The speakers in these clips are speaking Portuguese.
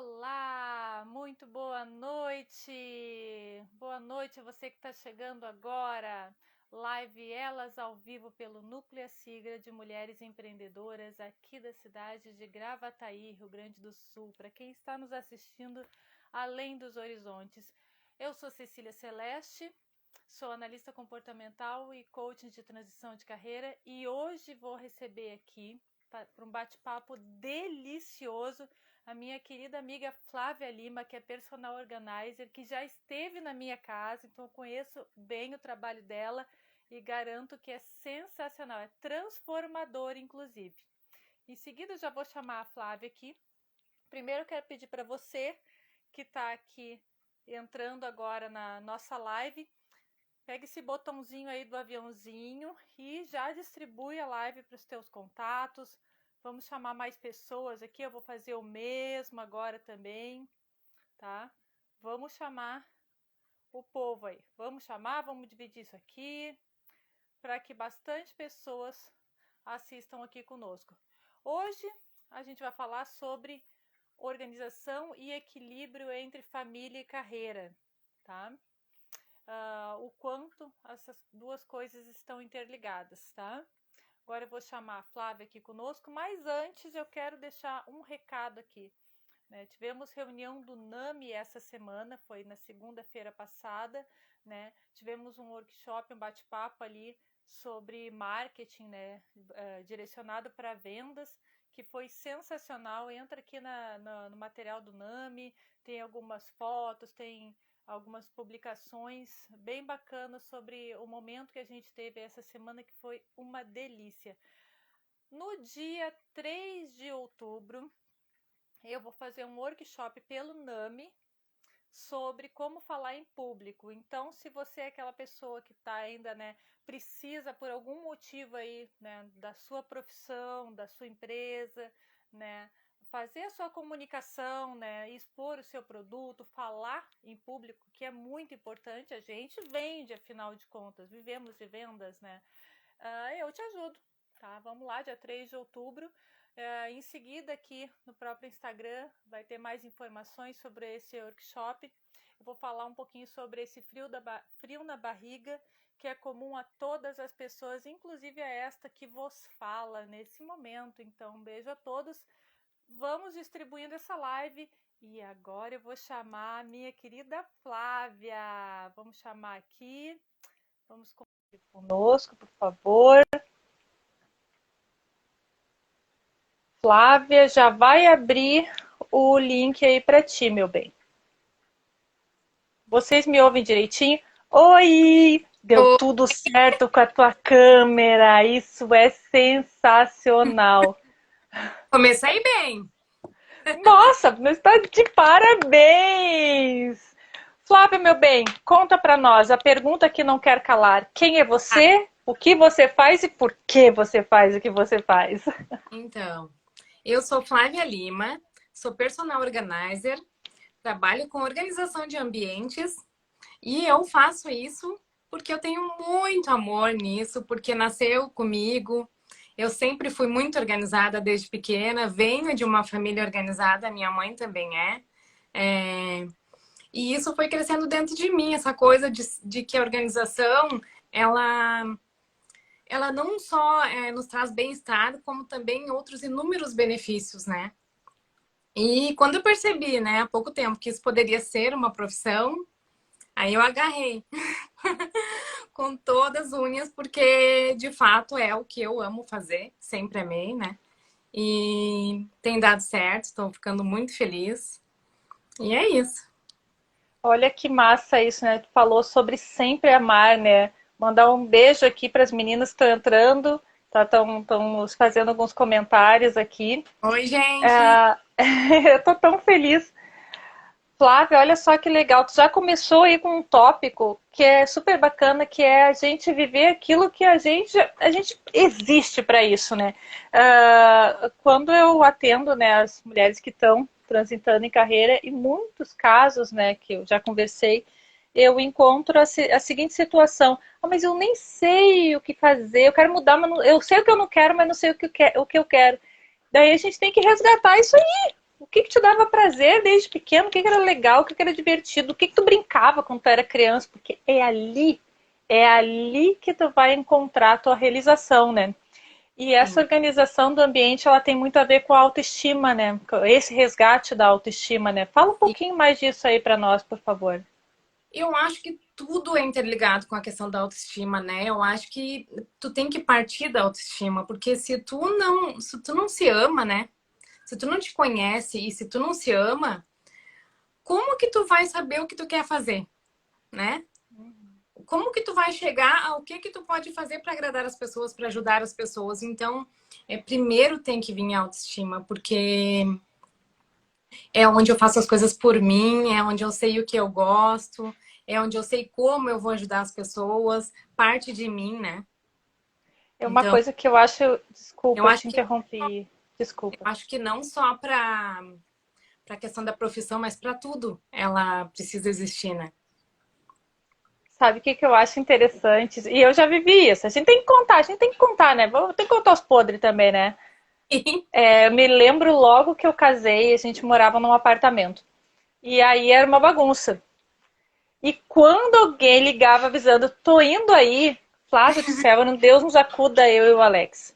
Olá, muito boa noite. Boa noite a você que está chegando agora. Live Elas ao vivo pelo Núcleo Sigla de Mulheres Empreendedoras aqui da cidade de Gravataí, Rio Grande do Sul. Para quem está nos assistindo além dos horizontes. Eu sou Cecília Celeste, sou analista comportamental e coaching de transição de carreira e hoje vou receber aqui para um bate-papo delicioso a minha querida amiga Flávia Lima, que é personal organizer, que já esteve na minha casa, então eu conheço bem o trabalho dela e garanto que é sensacional, é transformador, inclusive. Em seguida, eu já vou chamar a Flávia aqui. Primeiro, eu quero pedir para você que está aqui entrando agora na nossa live, pega esse botãozinho aí do aviãozinho e já distribui a live para os teus contatos. Vamos chamar mais pessoas aqui, eu vou fazer o mesmo agora também, tá? Vamos chamar o povo aí. Vamos chamar, vamos dividir isso aqui, para que bastante pessoas assistam aqui conosco. Hoje a gente vai falar sobre organização e equilíbrio entre família e carreira, tá? O quanto essas duas coisas estão interligadas, tá? Agora eu vou chamar a Flávia aqui conosco, mas antes eu quero deixar um recado aqui. Né? Tivemos reunião do NAMI essa semana, foi na segunda-feira passada, né? Tivemos um workshop, um bate-papo ali sobre marketing, né? Direcionado para vendas, que foi sensacional. Entra aqui no material do NAMI, tem algumas fotos, tem algumas publicações bem bacanas sobre o momento que a gente teve essa semana, que foi uma delícia. No dia 3 de outubro, eu vou fazer um workshop pelo NAMI sobre como falar em público. Então, se você é aquela pessoa que está ainda, né, precisa por algum motivo aí, né, da sua profissão, da sua empresa, né, fazer a sua comunicação, né, expor o seu produto, falar em público, que é muito importante. A gente vende, afinal de contas, vivemos de vendas, né? Eu te ajudo, tá? Vamos lá, dia 3 de outubro. Em seguida, aqui no próprio Instagram, vai ter mais informações sobre esse workshop. Eu vou falar um pouquinho sobre esse frio na barriga, que é comum a todas as pessoas, inclusive a esta que vos fala nesse momento. Então, um beijo a todos. Vamos distribuindo essa live. E agora eu vou chamar a minha querida Flávia. Vamos chamar aqui. Vamos conosco, por favor. Flávia, já vai abrir o link aí para ti, meu bem. Vocês me ouvem direitinho? Oi! Deu tudo certo com a tua câmera. Isso é sensacional. Comecei bem. Nossa, você está de parabéns! Flávia, meu bem, conta para nós a pergunta que não quer calar. Quem é você? O que você faz e por que você faz o que você faz? Então, eu sou Flávia Lima, sou personal organizer, trabalho com organização de ambientes e eu faço isso porque eu tenho muito amor nisso, porque nasceu comigo. Eu sempre fui muito organizada desde pequena, venho de uma família organizada, minha mãe também e isso foi crescendo dentro de mim, essa coisa de que a organização, ela não só nos traz bem-estar, como também outros inúmeros benefícios, né? E quando eu percebi, né, há pouco tempo, que isso poderia ser uma profissão, aí eu agarrei com todas as unhas, porque de fato é o que eu amo fazer, sempre amei, né? E tem dado certo, estou ficando muito feliz. E é isso. Olha que massa isso, né? Tu falou sobre sempre amar, né? Mandar um beijo aqui para as meninas que estão entrando, tá? Estão nos fazendo alguns comentários aqui. Oi, gente! Eu tô tão feliz. Flávia, olha só que legal. Tu já começou aí com um tópico que é super bacana, que é a gente viver aquilo que a gente existe para isso, né? Quando eu atendo, né, as mulheres que estão transitando em carreira, em muitos casos, né, que eu já conversei, eu encontro a seguinte situação: mas eu nem sei o que fazer, eu quero mudar, mas eu sei o que eu não quero, mas não sei o que eu quero. Daí a gente tem que resgatar isso aí. O que te dava prazer desde pequeno, o que era legal, o que era divertido, o que tu brincava quando tu era criança, porque é ali que tu vai encontrar a tua realização, né? E essa Sim. organização do ambiente, ela tem muito a ver com a autoestima, né? Esse resgate da autoestima, né? Fala um E pouquinho mais disso aí para nós, por favor. eu acho que tudo é interligado com a questão da autoestima, né? Eu acho que tu tem que partir da autoestima, porque se tu não se ama, né? Se tu não te conhece e se tu não se ama, como que tu vai saber o que tu quer fazer, né? Como que tu vai chegar ao que tu pode fazer para agradar as pessoas, para ajudar as pessoas? Então, primeiro tem que vir a autoestima, porque é onde eu faço as coisas por mim, é onde eu sei o que eu gosto, é onde eu sei como eu vou ajudar as pessoas, parte de mim, né? É uma Então, coisa que eu acho. eu Desculpa, eu acho te que interrompi. eu Desculpa. acho que não só para a questão da profissão, mas para tudo ela precisa existir, né? Sabe o que, que eu acho interessante? E eu já vivi isso. A gente tem que contar, a gente tem que contar, né? Tem que contar os podres também, né? Eu me lembro logo que eu casei, a gente morava num apartamento. E aí era uma bagunça. E quando alguém ligava avisando, tô indo aí, Flávia do céu, Deus nos acuda, eu e o Alex.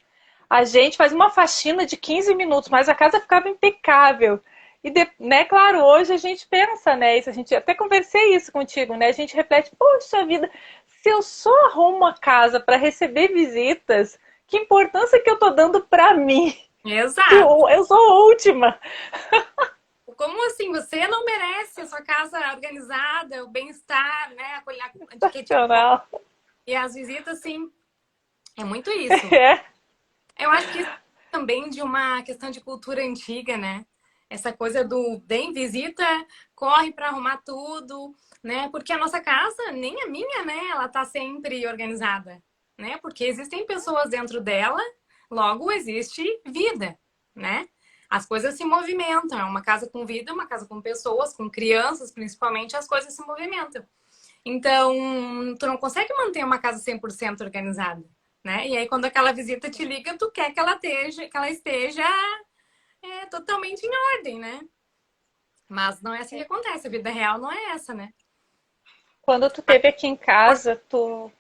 A gente faz uma faxina de 15 minutos, mas a casa ficava impecável. E, né, claro, hoje a gente pensa, né, isso, a gente até conversei isso contigo, né, a gente reflete, poxa vida, se eu só arrumo a casa para receber visitas, que importância que eu tô dando para mim? Que Exato. eu sou a última. Como assim? Você não merece a sua casa organizada, o bem-estar, né? De que te acolhe. Sensacional. E as visitas, sim, é muito isso. É. Eu acho que isso também de uma questão de cultura antiga, né? Essa coisa do vem visita, corre para arrumar tudo, né? Porque a nossa casa, nem a minha, né? Ela tá sempre organizada, né? Porque existem pessoas dentro dela, logo existe vida, né? As coisas se movimentam. É uma casa com vida, uma casa com pessoas, com crianças, principalmente, as coisas se movimentam. Então, tu não consegue manter uma casa 100% organizada, né? E aí, quando aquela visita te liga, tu quer que ela esteja totalmente em ordem, né? Mas não é assim que acontece. A vida real não é essa, né? Quando tu teve aqui em casa, tu.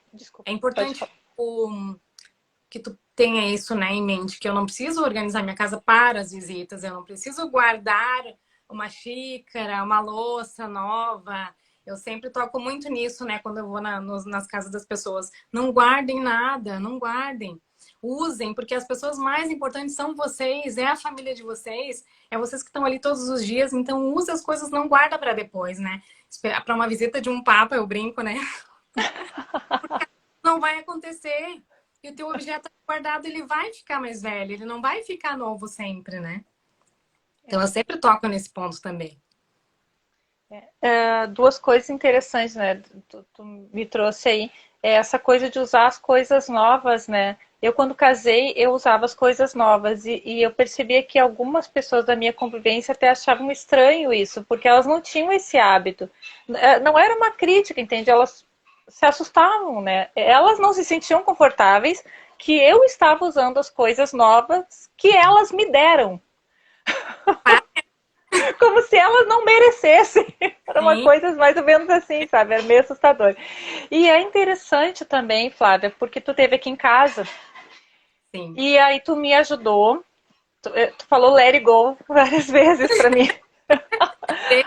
É Desculpa, pode importante falar. que tu tenha isso, né, em mente, que eu não preciso organizar minha casa para as visitas, eu não preciso guardar uma xícara, uma louça nova. Eu sempre toco muito nisso, né, quando eu vou nas casas das pessoas. Não guardem nada, não guardem. Usem, porque as pessoas mais importantes são vocês, é a família de vocês, é vocês que estão ali todos os dias, então use as coisas, não guarda para depois, né? Para uma visita de um papa, eu brinco, né? Não vai acontecer. E o teu objeto guardado, ele vai ficar mais velho, ele não vai ficar novo sempre, né? Então eu sempre toco nesse ponto também. Duas coisas interessantes, né? Tu me trouxe aí. É essa coisa de usar as coisas novas, né? Eu, quando casei, eu usava as coisas novas e eu percebia que algumas pessoas da minha convivência até achavam estranho isso, porque elas não tinham esse hábito. Não era uma crítica, entende? Elas se assustavam, né? Elas não se sentiam confortáveis que eu estava usando as coisas novas que elas me deram. Como se elas não merecessem. Era uma Sim, coisa mais ou menos assim, sabe? Era meio assustador. E é interessante também, Flávia, porque tu esteve aqui em casa sim. e aí tu me ajudou. Tu falou let it go várias vezes pra mim.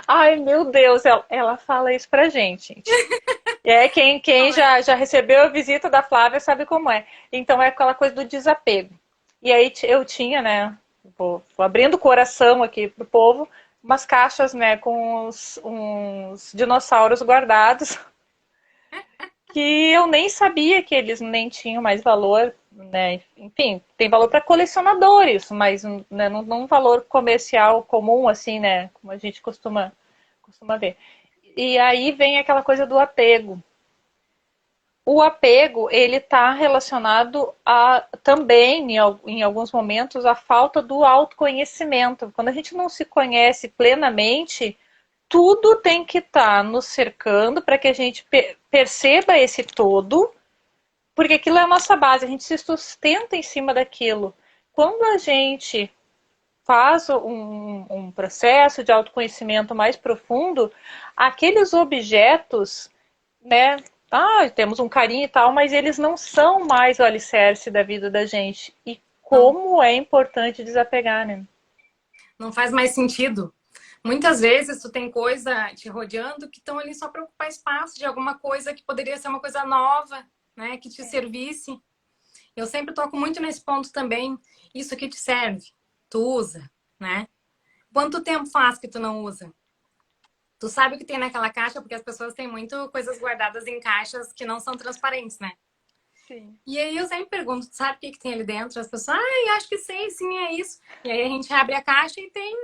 Ai, meu Deus, ela fala isso pra gente. Quem já recebeu a visita da Flávia sabe como é. Então é aquela coisa do desapego. E aí eu tinha, né? Vou abrindo o coração aqui pro povo, umas caixas, né, com uns dinossauros guardados que eu nem sabia que eles nem tinham mais valor, né? Enfim, tem valor para colecionadores, mas né, não um valor comercial comum, assim, né? Como a gente costuma ver. E aí vem aquela coisa do apego. O apego, ele está relacionado a também, em alguns momentos, a falta do autoconhecimento. Quando a gente não se conhece plenamente, tudo tem que estar nos cercando para que a gente perceba esse todo, porque aquilo é a nossa base, a gente se sustenta em cima daquilo. Quando a gente faz um processo de autoconhecimento mais profundo, aqueles objetos, né? Temos um carinho e tal, mas eles não são mais o alicerce da vida da gente. E Não, como é importante desapegar, né? não faz mais sentido. Muitas vezes tu tem coisa te rodeando que estão ali só para ocupar espaço de alguma coisa que poderia ser uma coisa nova, né? Que te servisse. Eu sempre toco muito nesse ponto também. Isso aqui te serve, tu usa, né? Quanto tempo faz que tu não usa? Tu sabe o que tem naquela caixa, porque as pessoas têm muito coisas guardadas em caixas que não são transparentes, né? Sim. E aí eu sempre pergunto, tu sabe o que tem ali dentro? As pessoas, acho que sei, sim, é isso. E aí a gente abre a caixa e tem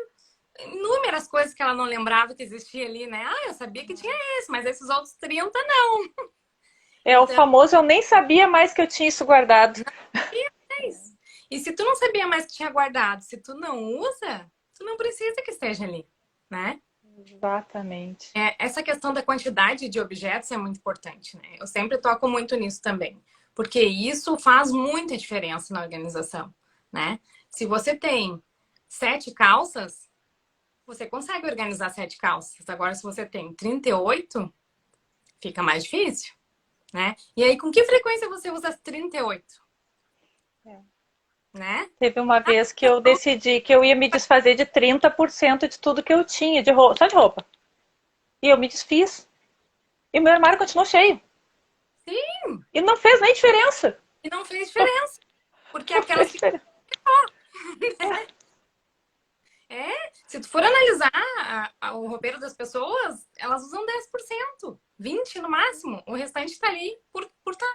inúmeras coisas que ela não lembrava que existia ali, né? Eu sabia que tinha esse, mas esses outros 30 não. É o Então, famoso, eu nem sabia mais que eu tinha isso guardado. é isso. E se tu não sabia mais que tinha guardado, se tu não usa, tu não precisa que esteja ali, né? Exatamente. Essa questão da quantidade de objetos é muito importante, né? Eu sempre toco muito nisso também, porque isso faz muita diferença na organização, né? Se você tem 7 calças, você consegue organizar 7 calças. Agora, se você tem 38, fica mais difícil, né? E aí, com que frequência você usa as 38, É. né? Teve uma vez que eu decidi que eu ia me desfazer de 30% de tudo que eu tinha, de roupa, só de roupa. E eu me desfiz. E meu armário continuou cheio. Sim, E não fez nem diferença. e não fez diferença, porque Não aquelas fez ficam. diferença. É, se tu for analisar o roupeiro das pessoas, elas usam 10%, 20% no máximo. O restante tá ali por tá,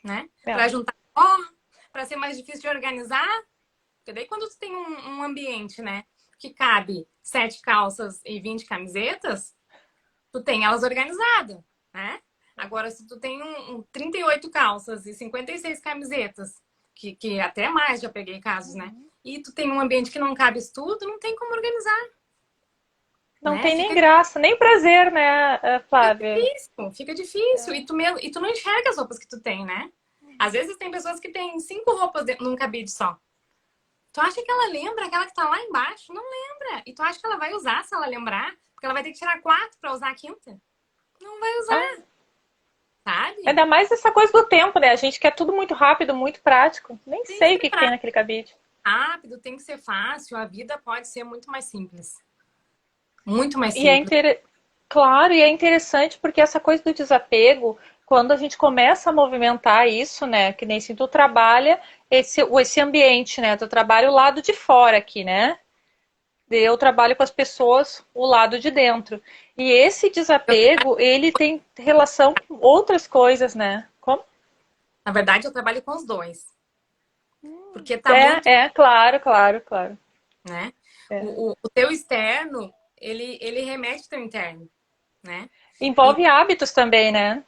né? É. Pra juntar ó, pra ser mais difícil de organizar. Porque daí quando tu tem um ambiente, né, que cabe 7 calças e 20 camisetas, tu tem elas organizadas, né? Agora, se tu tem 38 calças e 56 camisetas, que até mais já peguei casos, né? E tu tem um ambiente que não cabe isso tudo, não tem como organizar, Não né? tem nem graça, nem prazer, né, Flávia? Fica difícil. E tu não enxerga as roupas que tu tem, né? Às vezes tem pessoas que têm 5 roupas num cabide só. Tu acha que ela lembra aquela que tá lá embaixo? Não lembra. E tu acha que ela vai usar se ela lembrar? Porque ela vai ter que tirar 4 pra usar a quinta? Não vai Ah, usar, sabe? ainda mais essa coisa do tempo, né? A gente quer tudo muito rápido, muito prático. Nem Tem que sei o ser que que tem naquele cabide. rápido, tem que ser fácil. A vida pode ser muito mais simples. Muito mais E é simples. claro, e é interessante porque essa coisa do desapego, quando a gente começa a movimentar isso, né? Que nem se tu trabalha esse ambiente, né? Tu trabalha o lado de fora aqui, né? Eu trabalho com as pessoas o lado de dentro. E esse desapego, ele tem relação com outras coisas, né? Como? Na verdade, eu trabalho com os dois. Porque tá muito, Claro, claro, claro. né? É. O teu externo, ele remete ao teu interno, né? E Envolve hábitos também, né?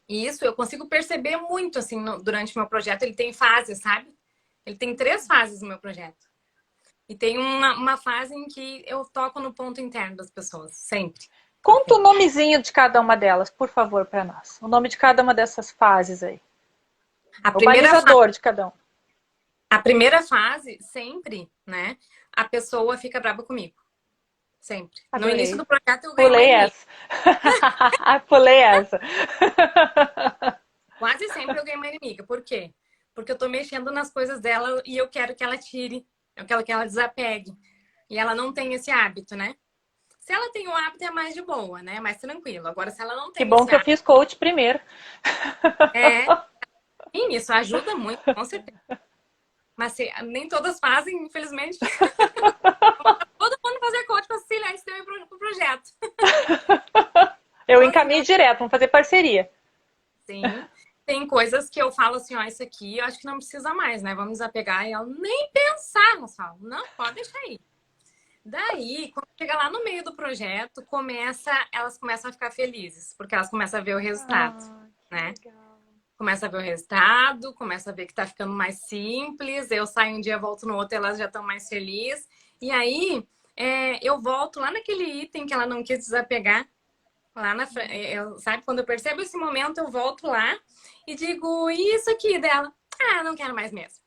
isso eu consigo perceber muito, assim, durante o meu projeto. Ele tem fases, sabe? Ele tem 3 fases no meu projeto. E tem uma fase em que eu toco no ponto interno das pessoas, sempre. Conta o Sempre. nomezinho de cada uma delas, por favor, para nós. O nome de cada uma dessas fases aí. A O primeira, fa balizador de cada um. a primeira fase, sempre, né? A pessoa fica brava comigo. Sempre. No início Adorei. do projeto eu ganho uma Pulei inimiga. essa. Pulei essa. Quase sempre eu ganho uma inimiga. Por quê? Porque eu tô mexendo nas coisas dela e eu quero que ela tire. Eu quero que ela desapegue. E ela não tem esse hábito, né? Se ela tem o hábito, é mais de boa, né? Mais tranquilo. Agora, se ela não Que tem bom esse que eu hábito, fiz coach primeiro. sim, isso ajuda muito, com certeza. Mas nem todas fazem, infelizmente. Todo mundo fazer coach para Cecília antes de eu ir pro projeto. Eu Então, assim, encaminho direto, vamos fazer parceria. sim. Tem coisas que eu falo assim, ó, isso aqui eu acho que não precisa mais, né? Vamos desapegar. E ela nem pensar, elas falam, não, pode deixar aí. Daí, quando chega lá no meio do projeto, elas começam a ficar felizes, porque elas começam a ver o resultado, Que né? legal. Começa a ver o resultado, começa a ver que tá ficando mais simples. Eu saio um dia, volto no outro, elas já estão mais felizes. E aí, eu volto lá naquele item que ela não quis desapegar. Lá na frente, sabe? Quando eu percebo esse momento, eu volto lá e digo, e isso aqui dela? Ah, não quero mais mesmo.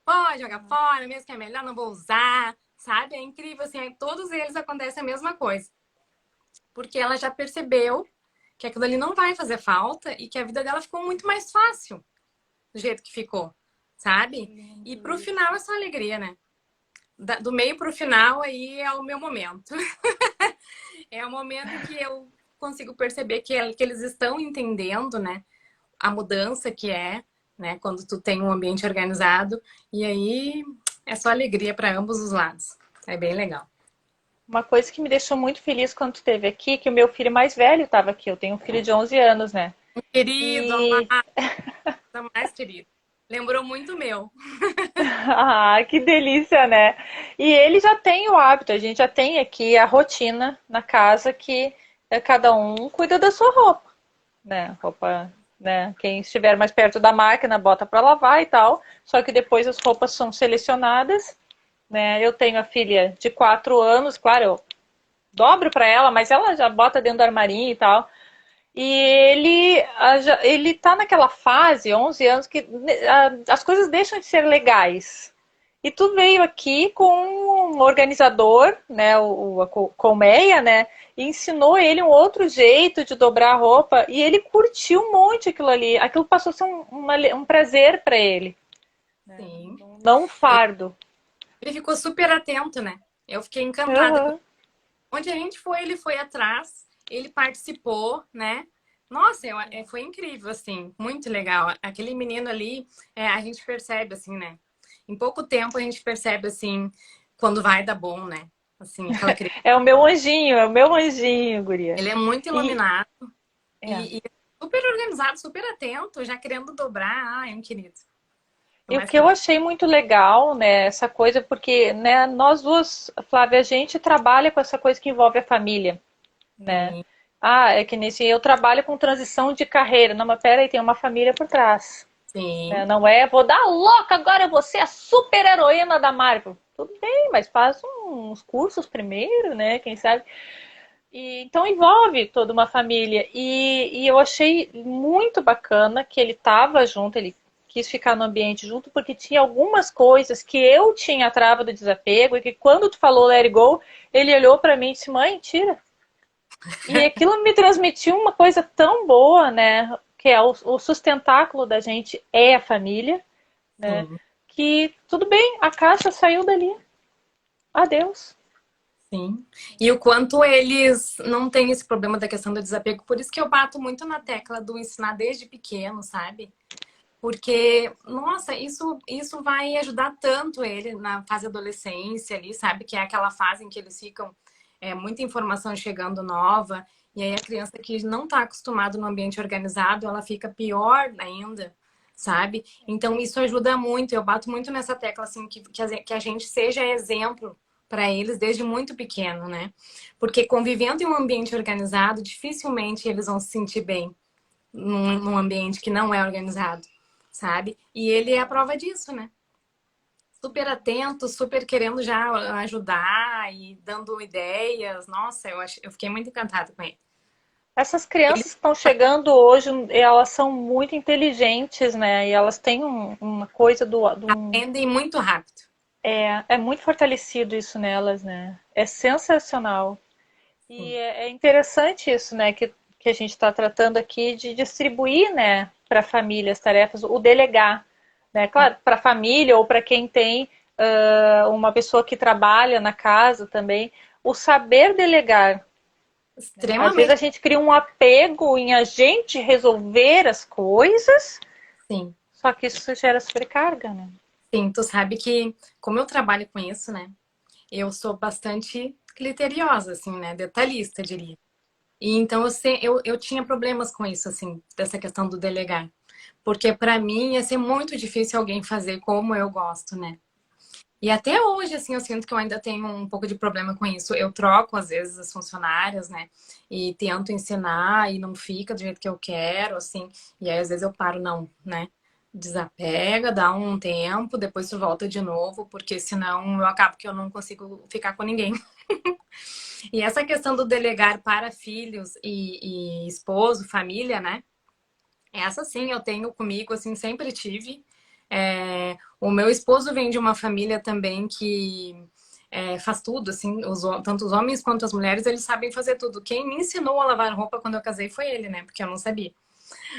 pode jogar fora, mesmo que é melhor, não vou usar, sabe? É incrível, assim, aí todos eles acontecem a mesma coisa. Porque ela já percebeu que aquilo ali não vai fazer falta e que a vida dela ficou muito mais fácil do jeito que ficou, Que sabe? E lindo pro isso. final é só alegria, né? Do meio pro final aí é o meu momento. É o momento em que eu consigo perceber que eles estão entendendo, né? A mudança que é, né? Quando tu tem um ambiente organizado. E aí é só alegria para ambos os lados. É bem legal. Uma coisa que me deixou muito feliz quando tu esteve aqui, que o meu filho mais velho estava aqui. Eu tenho um filho de 11 anos, né? Querido, E amado, mais querido. Lembrou muito meu. ah, que delícia, né? E ele já tem o hábito, a gente já tem aqui a rotina na casa que cada um cuida da sua roupa, né? Roupa, né? Quem estiver mais perto da máquina bota para lavar e tal. Só que depois as roupas são selecionadas, né? Eu tenho a filha de 4 anos, claro, eu dobro para ela, mas ela já bota dentro do armarinho e tal. E ele tá naquela fase, 11 anos, que as coisas deixam de ser legais. E tu veio aqui com um organizador, né, a colmeia, né, e ensinou ele um outro jeito de dobrar a roupa e ele curtiu um monte aquilo ali. Aquilo passou a ser um prazer para ele, né, Sim. não um fardo. Ele ficou super atento, né? Eu fiquei encantada com Uhum. onde a gente foi, ele foi atrás, ele participou, né? Nossa, foi incrível, assim, muito legal. Aquele menino ali, a gente percebe, assim, né? Em pouco tempo a gente percebe, assim, quando vai dar bom, né? Assim, aquela criança. É o meu anjinho, guria. Ele é muito E, iluminado é. e super organizado, super atento, já querendo dobrar. Ah, é um querido. É o E o mais que eu querido. achei muito legal, né, essa coisa, porque, né, nós duas, Flávia, a gente trabalha com essa coisa que envolve a família, né? Sim, Ah, é que nesse eu trabalho com transição de carreira. Não, mas pera aí, tem uma família por trás, né? sim, Não é, vou dar louca agora, eu vou ser a super heroína da Marvel. Tudo bem, mas faz uns cursos primeiro, né? Quem sabe? E, então envolve toda uma família. E eu achei muito bacana que ele estava junto, ele quis ficar no ambiente junto, porque tinha algumas coisas que eu tinha a trava do desapego, e que quando tu falou let it go, ele olhou para mim e disse, mãe, tira. E aquilo me transmitiu uma coisa tão boa, né? Que é o sustentáculo da gente é a família, né? sim. Que tudo bem, a caixa saiu dali. Adeus. Sim. E o quanto eles não têm esse problema da questão do desapego, por isso que eu bato muito na tecla do ensinar desde pequeno, sabe? Porque, nossa, isso vai ajudar tanto ele na fase adolescência ali, sabe? Que é aquela fase em que eles ficam muita informação chegando nova, e aí a criança que não está acostumada no ambiente organizado, ela fica pior ainda, sabe? Então isso ajuda muito. Eu bato muito nessa tecla assim que a gente seja exemplo para eles desde muito pequeno, né? Porque convivendo em um ambiente organizado, dificilmente eles vão se sentir bem num ambiente que não é organizado, sabe? E ele é a prova disso, né? Super atento, super querendo já ajudar e dando ideias. Nossa, eu fiquei muito encantada com ele. Essas Eles crianças que estão chegando hoje, elas são muito inteligentes, né? E elas têm uma coisa aprendem muito rápido. é muito fortalecido isso nelas, né? É sensacional. E Sim. é interessante isso, né? Que a gente está tratando aqui de distribuir, né, para a família as tarefas, o delegar, né? Claro, para a família ou para quem tem uma pessoa que trabalha na casa também, o saber delegar. Às vezes a Extremamente, gente cria um apego em a gente resolver as coisas, sim. só que isso gera sobrecarga, né? Sim, tu sabe que, como eu trabalho com isso, né? Eu sou bastante criteriosa, assim, né? Detalhista, diria. E então eu tinha problemas com isso, assim, dessa questão do delegar. Porque para mim ia ser muito difícil alguém fazer como eu gosto, né? E até hoje, assim, eu sinto que eu ainda tenho um pouco de problema com isso. Eu troco, às vezes, as funcionárias, né? E tento ensinar e não fica do jeito que eu quero, assim. E aí, às vezes, eu paro, não, né? Desapega, dá um tempo, depois tu volta de novo, porque senão eu acabo que eu não consigo ficar com ninguém. E essa questão do delegar para filhos e esposo, família, né? Essa sim eu tenho comigo, assim, sempre tive. O meu esposo vem de uma família também que faz tudo, assim, tanto os homens quanto as mulheres, eles sabem fazer tudo. Quem me ensinou a lavar roupa quando eu casei foi ele, né? Porque eu não sabia.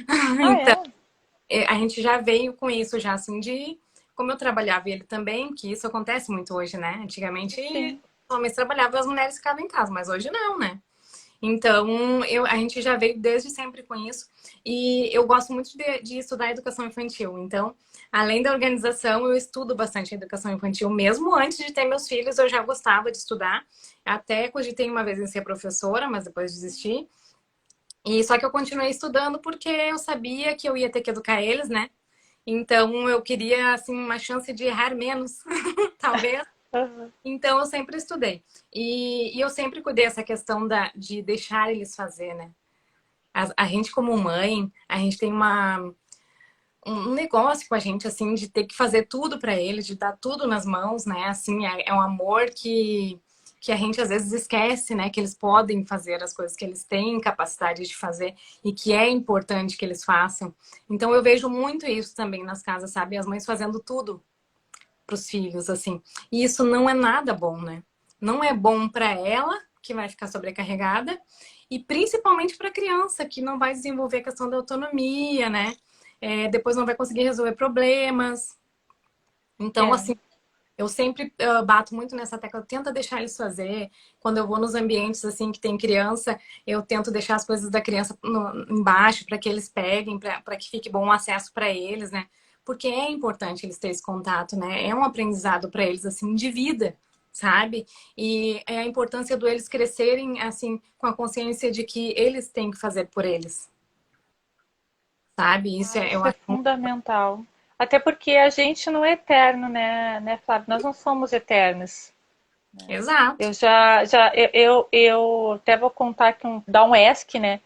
Ah, Então, é? a gente já veio com isso já, assim, de... Como eu trabalhava e ele também, que isso acontece muito hoje, né? Antigamente, Sim. os homens trabalhavam e as mulheres ficavam em casa, mas hoje não, né? Então, a gente já veio desde sempre com isso. E eu gosto muito de estudar educação infantil. Então, além da organização, eu estudo bastante educação infantil. Mesmo antes de ter meus filhos, eu já gostava de estudar. Até cogitei uma vez em ser professora, mas depois desisti. E só que eu continuei estudando porque eu sabia que eu ia ter que educar eles, né? Então, eu queria, assim, uma chance de errar menos, talvez. Aham. Então, eu sempre estudei. E eu sempre cuidei essa questão de deixar eles fazer, né? A gente, como mãe, a gente tem um negócio com a gente, assim, de ter que fazer tudo para eles, de dar tudo nas mãos, né? Assim, é um amor que a gente às vezes esquece, né? Que eles podem fazer as coisas que eles têm capacidade de fazer e que é importante que eles façam. Então, eu vejo muito isso também nas casas, sabe? As mães fazendo tudo para os filhos, assim. E isso não é nada bom, né? Não é bom para ela, que vai ficar sobrecarregada, e principalmente para a criança, que não vai desenvolver a questão da autonomia, né? Depois não vai conseguir resolver problemas. Então, É. assim, eu sempre bato muito nessa tecla, tenta deixar eles fazer. Quando eu vou nos ambientes assim que tem criança, eu tento deixar as coisas da criança embaixo para que eles peguem, para que fique bom acesso para eles, né? Porque é importante eles terem esse contato, né? É um aprendizado para eles assim de vida, sabe? E é a importância do eles crescerem assim com a consciência de que eles têm que fazer por eles, sabe? Isso Ah, eu isso é acho fundamental. Até porque a gente não é eterno, né, Flávio? Nós não somos eternos. exato. Eu até vou contar que dar um ESC, né?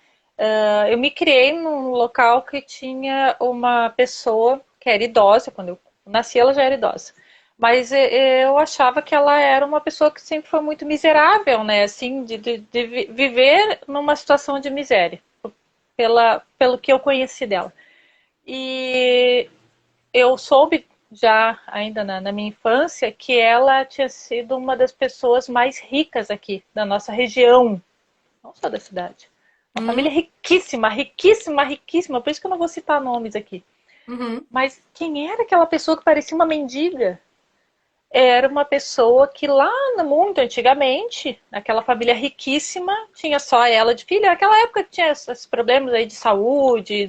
Eu me criei num local que tinha uma pessoa que era idosa, quando eu nasci ela já era idosa. Mas eu achava que ela era uma pessoa que sempre foi muito miserável, né? Assim, de viver numa situação de miséria, pelo que eu conheci dela. E eu soube já ainda na minha infância que ela tinha sido uma das pessoas mais ricas aqui da nossa região, não só da cidade. Uma Hum, família riquíssima, riquíssima, riquíssima, por isso que eu não vou citar nomes aqui. uhum, Mas quem era aquela pessoa que parecia uma mendiga? Era uma pessoa que lá muito antigamente, naquela família riquíssima, tinha só ela de filha. Naquela época tinha esses problemas aí de saúde,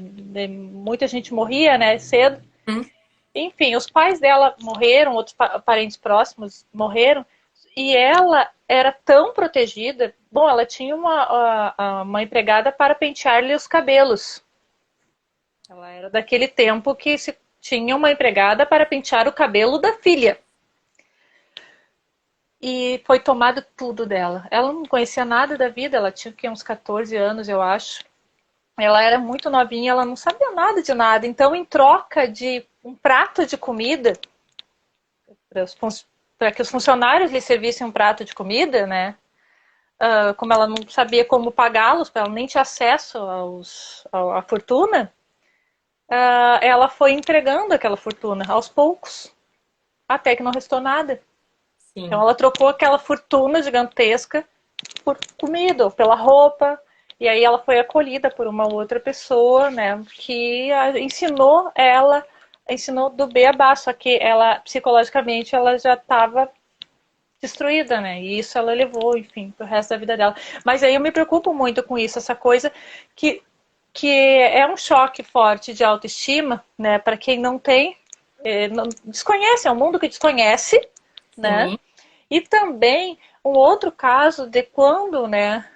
muita gente morria, né, cedo. uhum. Enfim, os pais dela morreram, outros parentes próximos morreram, e ela era tão protegida. Bom, ela tinha uma empregada para pentear-lhe os cabelos. Ela era daquele tempo que se tinha uma empregada para pentear o cabelo da filha. E foi tomado tudo dela. Ela não conhecia nada da vida, ela tinha uns 14 anos, eu acho. Ela era muito novinha, ela não sabia nada de nada. Então, em troca de um prato de comida, para que os funcionários lhe servissem um prato de comida, né? Como ela não sabia como pagá-los, ela nem tinha acesso à fortuna, ela foi entregando aquela fortuna aos poucos, até que não restou nada. Então Sim. ela trocou aquela fortuna gigantesca por comida, ou pela roupa, e aí ela foi acolhida por uma outra pessoa, né, que ensinou do beabá, só que ela, psicologicamente, ela já estava destruída, né? E isso ela levou, enfim, pro resto da vida dela. Mas aí eu me preocupo muito com isso, essa coisa que, que é um choque forte de autoestima, né? Para quem não tem, não, desconhece, é um mundo que desconhece, né? Sim. E também um outro caso de quando, né?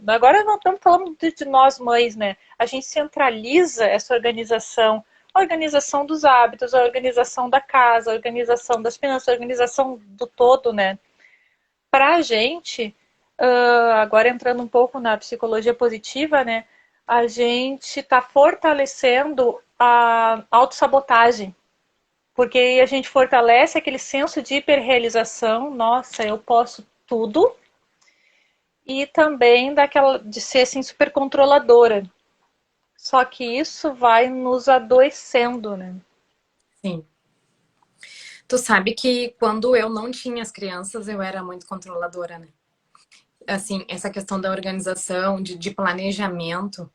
Agora não estamos falando de nós mães, né? A gente centraliza essa organização, a organização dos hábitos, a organização da casa, a organização das finanças, a organização do todo, né? Para a gente, agora entrando um pouco na psicologia positiva, né? A gente está fortalecendo a autossabotagem, porque aí a gente fortalece aquele senso de hiperrealização, nossa, eu posso tudo, e também daquela de ser assim super controladora. Só que isso vai nos adoecendo, né? Sim. Tu sabe que quando eu não tinha as crianças, eu era muito controladora, né? Assim, essa questão da organização, de planejamento,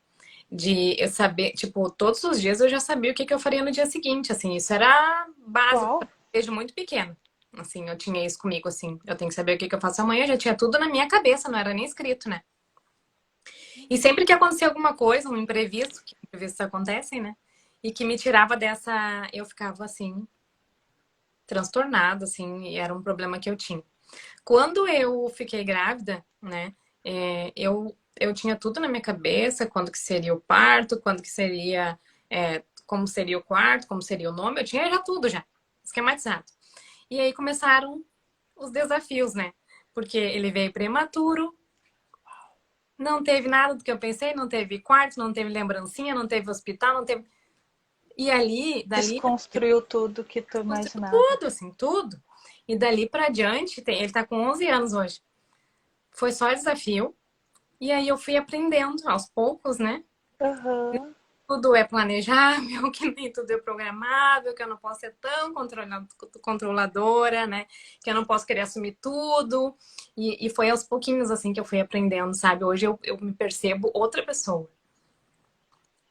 de eu saber, tipo, todos os dias eu já sabia o que que eu faria no dia seguinte, assim, isso era básico, Uau! desde muito pequeno. Assim, eu tinha isso comigo, assim, eu tenho que saber o que que eu faço amanhã, eu já tinha tudo na minha cabeça, não era nem escrito, né? E sempre que acontecia alguma coisa, um imprevisto, que imprevistos acontecem, né? E que me tirava dessa, eu ficava assim, transtornada, assim, e era um problema que eu tinha. Quando eu fiquei grávida, né, eu tinha tudo na minha cabeça, quando que seria o parto, quando que seria, como seria o quarto, como seria o nome, eu tinha já tudo já, esquematizado. E aí começaram os desafios, né? Porque ele veio prematuro, não teve nada do que eu pensei, não teve quarto, não teve lembrancinha, não teve hospital, não teve... E ali, dali, Desconstruiu tudo que tu construiu imaginava. tudo, assim, tudo. E dali pra diante, ele tá com 11 anos hoje. Foi só desafio. E aí eu fui aprendendo aos poucos, né? Aham. Tudo é planejável, que nem tudo é programável, que eu não posso ser tão controladora, né? Que eu não posso querer assumir tudo. E foi aos pouquinhos, assim, que eu fui aprendendo, sabe? Hoje eu me percebo outra pessoa.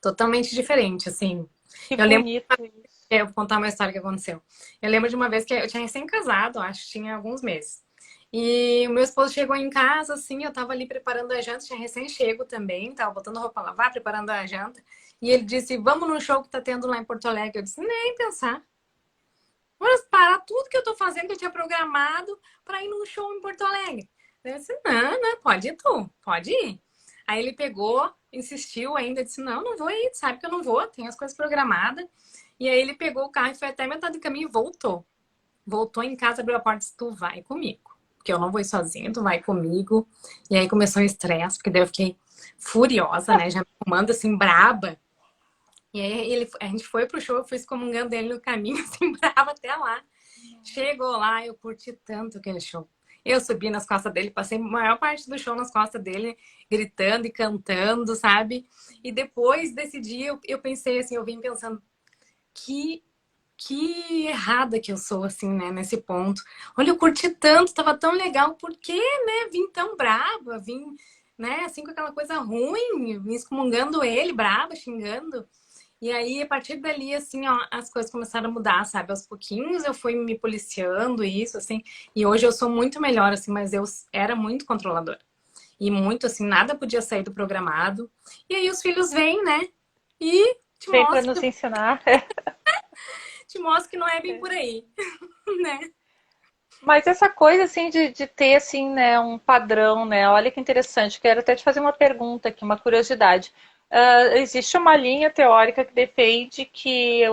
Totalmente diferente, assim. Que Eu lembro, bonito isso. eu vou contar uma história que aconteceu. Eu lembro de uma vez que eu tinha recém-casado, acho que tinha alguns meses. E o meu esposo chegou em casa, assim, eu tava ali preparando a janta, tinha recém-chego também, tava botando roupa a lavar, preparando a janta. E ele disse, vamos no show que tá tendo lá em Porto Alegre. Eu disse, nem pensar. Vamos parar tudo que eu tô fazendo, que eu tinha programado, para ir num show em Porto Alegre. Eu disse, não, não, pode ir tu, pode ir. Aí ele pegou, insistiu ainda, disse, não, não vou ir, sabe que eu não vou, tenho as coisas programadas. E aí ele pegou o carro e foi até metade do caminho e voltou. Voltou em casa, abriu a porta e disse, tu vai comigo. Porque eu não vou ir sozinha, tu vai comigo. E aí começou o estresse, porque daí eu fiquei furiosa, né? Já me arrumando assim, braba. E aí a gente foi pro show, eu fui excomungando ele no caminho, assim, brava até lá. Chegou lá, eu curti tanto aquele show. Eu subi nas costas dele, passei a maior parte do show nas costas dele, gritando e cantando, sabe? E depois desse dia, eu pensei assim, eu vim pensando, que que errada que eu sou, assim, né, nesse ponto. Olha, eu curti tanto, tava tão legal, por que, né, vim tão brava, vim, né, assim, com aquela coisa ruim, vim excomungando ele, brava, xingando. E aí, a partir dali, assim, ó, as coisas começaram a mudar, sabe? Aos pouquinhos eu fui me policiando, isso, assim, e hoje eu sou muito melhor, assim, mas eu era muito controladora. E muito, assim, nada podia sair do programado. E aí os filhos vêm, né, e Vem para nos ensinar. te mostro que não é bem por aí, né? Mas essa coisa assim de ter assim, né, um padrão, né? Olha que interessante. Quero até te fazer uma pergunta aqui, uma curiosidade. Existe uma linha teórica que defende que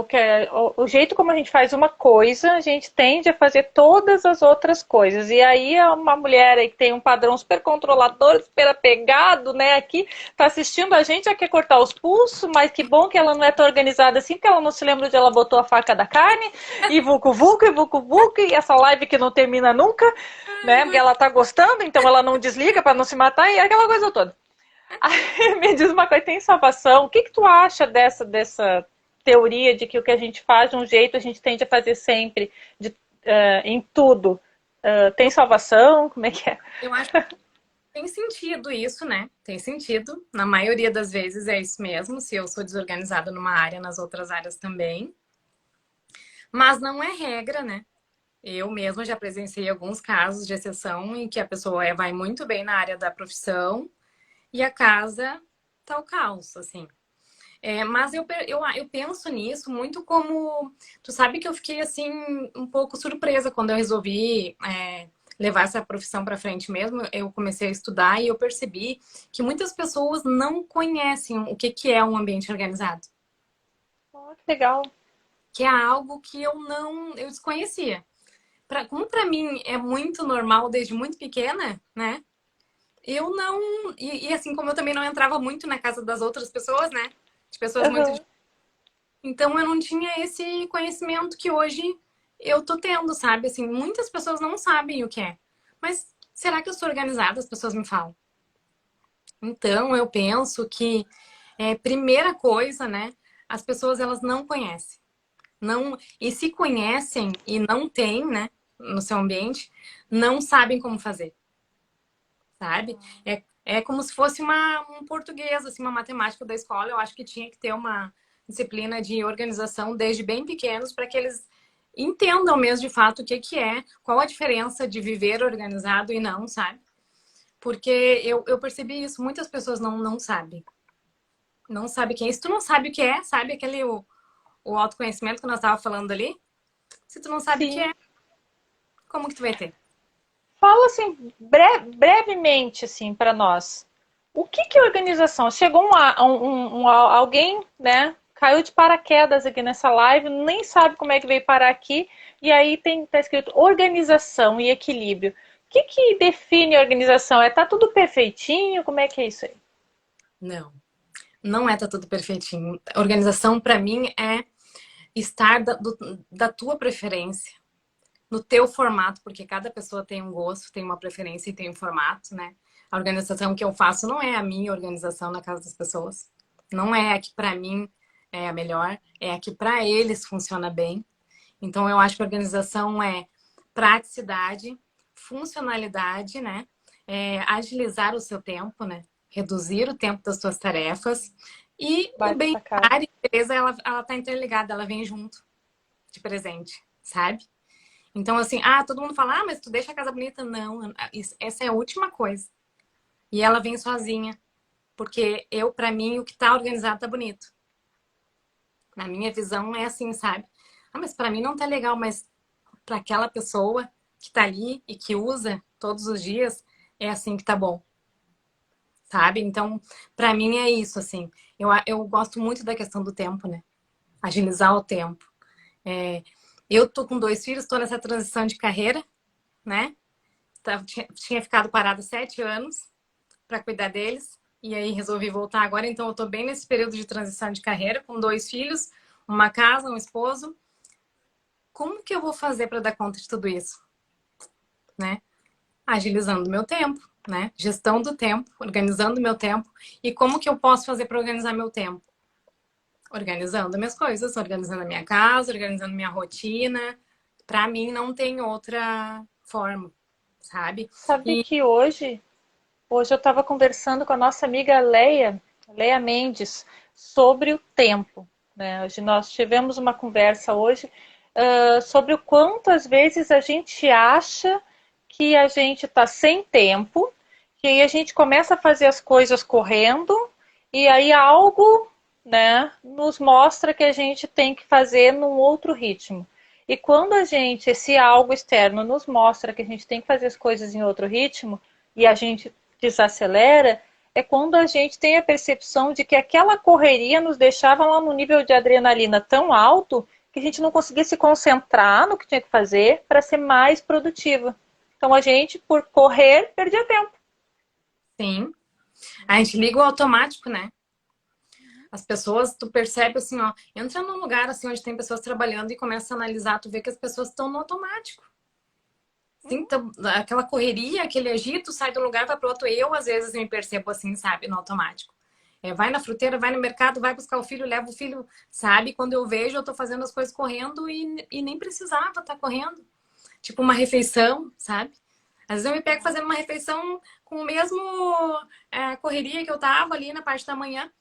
o jeito como a gente faz uma coisa, a gente tende a fazer todas as outras coisas. E aí uma mulher aí que tem um padrão super controlador, super apegado, né, aqui, tá assistindo a gente, já quer cortar os pulsos, mas que bom que ela não é tão organizada assim, porque ela não se lembra onde ela botou a faca da carne, e vucu vucu, e essa live que não termina nunca, né, porque ela tá gostando, então ela não desliga para não se matar, e aquela coisa toda. Aí, me diz uma coisa, tem salvação? O que que tu acha dessa teoria de que o que a gente faz de um jeito a gente tende a fazer sempre, em tudo? Tem Eu, salvação? Como é que é? eu acho que tem sentido isso, né? Tem sentido. Na maioria das vezes é isso mesmo. Se eu sou desorganizada numa área, nas outras áreas também. Mas não é regra, né? Eu mesma já presenciei alguns casos de exceção em que a pessoa vai muito bem na área da profissão e a casa tá o caos, assim. Mas eu penso nisso muito como. Tu sabe que eu fiquei assim, um pouco surpresa quando eu resolvi levar essa profissão para frente mesmo. Eu comecei a estudar e eu percebi que muitas pessoas não conhecem o que que é um ambiente organizado, Oh, que legal. que é algo que eu desconhecia. Como para mim é muito normal desde muito pequena, né? Eu não. E assim como eu também não entrava muito na casa das outras pessoas, né? De pessoas muito. Uhum. Então eu não tinha esse conhecimento que hoje eu tô tendo, sabe? Assim, muitas pessoas não sabem o que é. Mas será que eu sou organizada? As pessoas me falam. Então eu penso que primeira coisa, né? As pessoas elas não conhecem. Não, e se conhecem e não têm, né, no seu ambiente, não sabem como fazer, sabe? É como se fosse um português, assim, uma matemática da escola. Eu acho que tinha que ter uma disciplina de organização desde bem pequenos para que eles entendam mesmo de fato o que que é, qual a diferença de viver organizado e não, sabe? Porque eu percebi isso, muitas pessoas não sabem. Não sabe o que é. Se tu não sabe o que é, sabe aquele o autoconhecimento que nós estávamos falando ali? Se tu não sabe o que Sim. é, como que tu vai ter? Fala assim, brevemente assim para nós. O que que é organização? Chegou alguém, né? Caiu de paraquedas aqui nessa live, nem sabe como é que veio parar aqui, e aí tá escrito organização e equilíbrio. O que que define organização? Tá tudo perfeitinho? Como é que é isso aí? Não. Não é tá tudo perfeitinho. Organização, para mim, é estar da tua preferência, no teu formato, porque cada pessoa tem um gosto, tem uma preferência e tem um formato, né? A organização que eu faço não é a minha organização na casa das pessoas. Não é a que para mim é a melhor, é a que para eles funciona bem. Então eu acho que a organização é praticidade, funcionalidade, né? Agilizar o seu tempo, né? Reduzir o tempo das suas tarefas e o Baita sacada. bem-estar e a beleza, ela tá interligada, ela vem junto de presente, sabe? Então, assim, todo mundo fala, mas tu deixa a casa bonita. Não, essa é a última coisa. E ela vem sozinha. Porque pra mim, o que tá organizado tá bonito. Na minha visão, é assim, sabe? Mas pra mim não tá legal, mas pra aquela pessoa que tá ali e que usa todos os dias, é assim que tá bom, sabe? Então, pra mim é isso, assim. Eu gosto muito da questão do tempo, né? Agilizar o tempo. Eu tô com 2 filhos, tô nessa transição de carreira, né? Tinha ficado parada 7 anos para cuidar deles. E aí resolvi voltar agora. Então eu tô bem nesse período de transição de carreira, com 2 filhos, uma casa, um esposo. Como que eu vou fazer para dar conta de tudo isso? Né? Agilizando meu tempo, né? Gestão do tempo, organizando meu tempo. E como que eu posso fazer para organizar meu tempo? Organizando minhas coisas, organizando a minha casa, organizando minha rotina. Para mim não tem outra forma, sabe? Sabe E que hoje eu estava conversando com a nossa amiga Leia Mendes, sobre o tempo, né? Hoje nós tivemos uma conversa hoje sobre o quanto às vezes a gente acha que a gente está sem tempo, que aí a gente começa a fazer as coisas correndo e aí algo, né, nos mostra que a gente tem que fazer num outro ritmo. E quando esse algo externo nos mostra que a gente tem que fazer as coisas em outro ritmo e a gente desacelera, é quando a gente tem a percepção de que aquela correria nos deixava lá no nível de adrenalina tão alto que a gente não conseguia se concentrar no que tinha que fazer para ser mais produtiva. Então a gente, por correr, perdia tempo. sim, a gente liga o automático, né? As pessoas, tu percebe assim, ó, entra num lugar assim onde tem pessoas trabalhando e começa a analisar, tu vê que as pessoas estão no automático. Sim, então, aquela correria, aquele agito, sai de um lugar, vai pro outro. Eu, às vezes, me percebo assim, sabe, no automático. Vai na fruteira, vai no mercado, vai buscar o filho, leva o filho, sabe? Quando eu vejo, eu tô fazendo as coisas correndo e nem precisava estar correndo. Tipo uma refeição, sabe? Às vezes eu me pego fazendo uma refeição com o mesmo correria que eu tava ali na parte da manhã.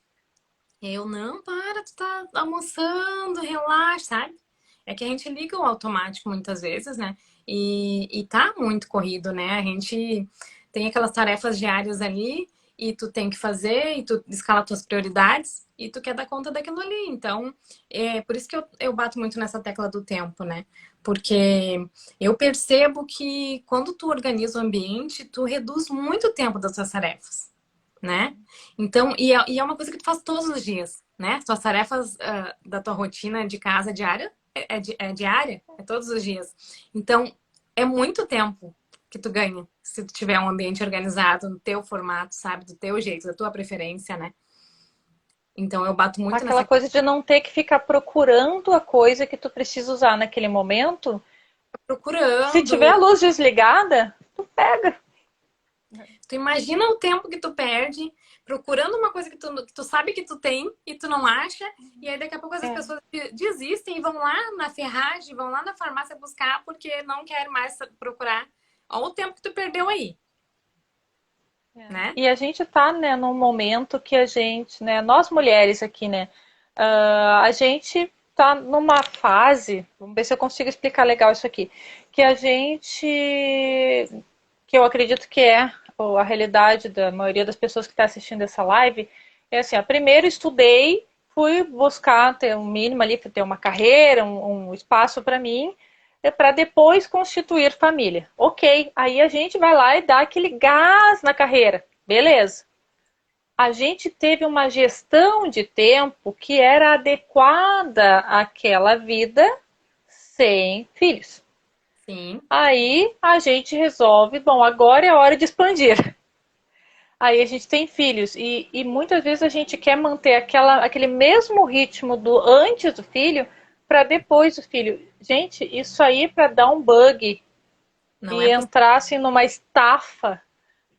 Eu, não, para, tu tá almoçando, relaxa, sabe? É que a gente liga o automático muitas vezes, né? E tá muito corrido, né? A gente tem aquelas tarefas diárias ali e tu tem que fazer e tu escala tuas prioridades e tu quer dar conta daquilo ali. Então, é por isso que eu bato muito nessa tecla do tempo, né? Porque eu percebo que quando tu organiza o ambiente, tu reduz muito o tempo das tuas tarefas, né? Então, e é uma coisa que tu faz todos os dias, né? Tuas tarefas da tua rotina de casa diária é diária, é todos os dias. Então, é muito tempo que tu ganha se tu tiver um ambiente organizado no teu formato, sabe? Do teu jeito, da tua preferência, né? Então, eu bato muito Aquela nessa coisa de não ter que ficar procurando a coisa que tu precisa usar naquele momento. Se tiver procurando. a luz desligada, tu pega. Tu imagina o tempo que tu perde procurando uma coisa que tu sabe que tu tem e tu não acha, e aí daqui a pouco essas É, pessoas desistem e vão lá na ferragem, vão lá na farmácia buscar porque não querem mais procurar. Olha o tempo que tu perdeu aí, é. né? E a gente tá, né, num momento que a gente, né, nós mulheres aqui, né, a gente tá numa fase, vamos ver se eu consigo explicar legal isso aqui, que a gente, que eu acredito que é a realidade da maioria das pessoas que está assistindo essa live, é assim, ó, primeiro estudei, fui buscar ter um mínimo ali, ter uma carreira, um espaço para mim, para depois constituir família. Ok, aí a gente vai lá e dá aquele gás na carreira, beleza. A gente teve uma gestão de tempo que era adequada àquela vida sem filhos. Sim, Aí a gente resolve, bom, agora é hora de expandir. Aí a gente tem filhos e muitas vezes a gente quer manter aquele mesmo ritmo do antes do filho para depois do filho. Gente, isso aí para dar um bug não e é possível. entrar assim numa estafa,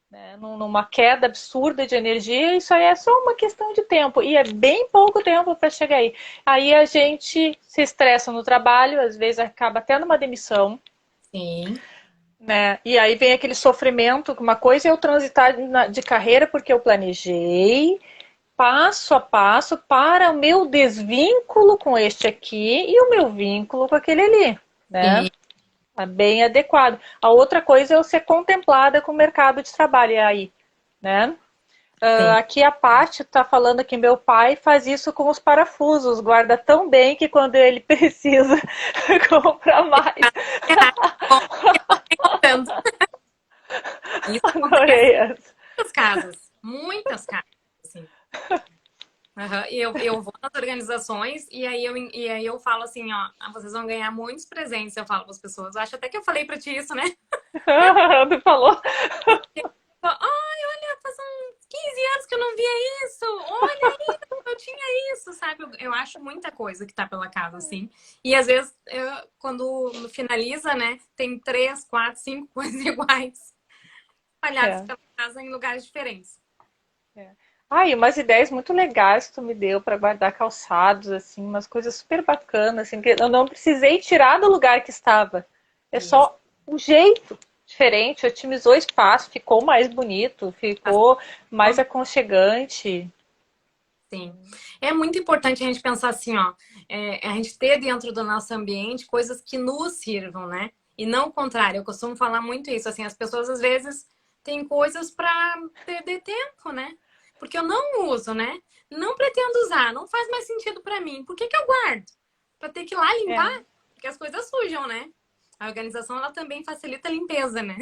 né, numa queda absurda de energia, isso aí é só uma questão de tempo e é bem pouco tempo para chegar aí. Aí a gente se estressa no trabalho, às vezes acaba tendo uma demissão, Sim. né? E aí vem aquele sofrimento. Uma coisa é eu transitar de carreira porque eu planejei passo a passo para o meu desvínculo com este aqui e o meu vínculo com aquele ali, né? Sim. É bem adequado. A outra coisa é eu ser contemplada com o mercado de trabalho e aí, né? Sim. Aqui a Paty está falando que meu pai faz isso com os parafusos, guarda tão bem que quando ele precisa compra mais. Contando. Isso acontece Adorei em essa. muitas casas, assim. Aham. Eu vou nas organizações e aí eu falo assim, ó, "Ah, vocês vão ganhar muitos presentes", eu falo para as pessoas. Eu acho até que eu falei para ti isso, né? Tu falou? Ai, olha, faz uns 15 anos que eu não via isso. Olha aí, eu tinha isso, sabe? Eu acho muita coisa que tá pela casa, assim. E às vezes, quando finaliza, né, tem 3, 4, 5 coisas iguais, espalhadas É. pela casa em lugares diferentes. É. Ah, e umas ideias muito legais que tu me deu para guardar calçados, assim, umas coisas super bacanas, assim, que eu não precisei tirar do lugar que estava. É Isso. só um jeito diferente, otimizou o espaço, ficou mais bonito, ficou mais aconchegante. Sim. É muito importante a gente pensar assim, ó, a gente ter dentro do nosso ambiente coisas que nos sirvam, né? E não o contrário. Eu costumo falar muito isso, assim, as pessoas às vezes têm coisas para perder tempo, né? Porque eu não uso, né? Não pretendo usar, não faz mais sentido para mim. Por que que eu guardo? Para ter que ir lá É. limpar? Porque as coisas sujam, né? A organização ela também facilita a limpeza, né?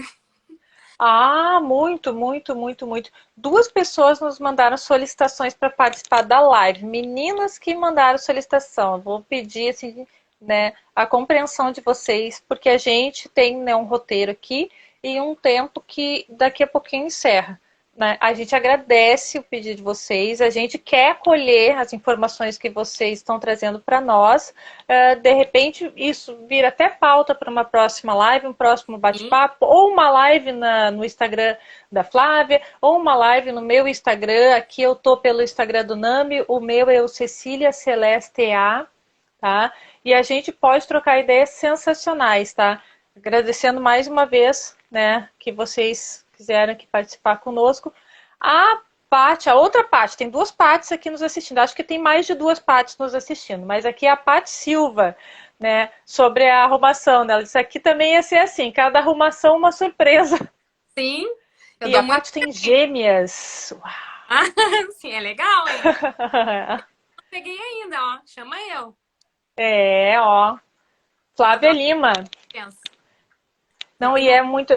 Ah, muito, muito, muito, muito. Duas pessoas nos mandaram solicitações para participar da live. Meninas que mandaram solicitação. Vou pedir assim, né, a compreensão de vocês, porque a gente tem, né, um roteiro aqui e um tempo que daqui a pouquinho encerra. Né? A gente agradece o pedido de vocês, a gente quer colher as informações que vocês estão trazendo para nós. De repente, isso vira até pauta para uma próxima live, um próximo Sim, bate-papo, ou uma live no Instagram da Flávia, ou uma live no meu Instagram. Aqui eu tô pelo Instagram do Nami, o meu é o Cecília Celeste A, tá? E a gente pode trocar ideias sensacionais, tá? Agradecendo mais uma vez, né, que vocês quiseram aqui participar conosco. A Paty, a outra Paty, tem duas Paties aqui nos assistindo. Acho que tem mais de duas Paties nos assistindo, mas aqui é a Paty Silva, né, sobre a arrumação dela. Isso aqui também ia ser assim, cada arrumação uma surpresa. sim. Eu E a dou muito. Paty tem gêmeas. Ah, sim, é legal, hein? Não peguei ainda, ó. Chama eu. É, ó. Eu Flávia adoro Lima. criança. Eu Não, e tenho é muito.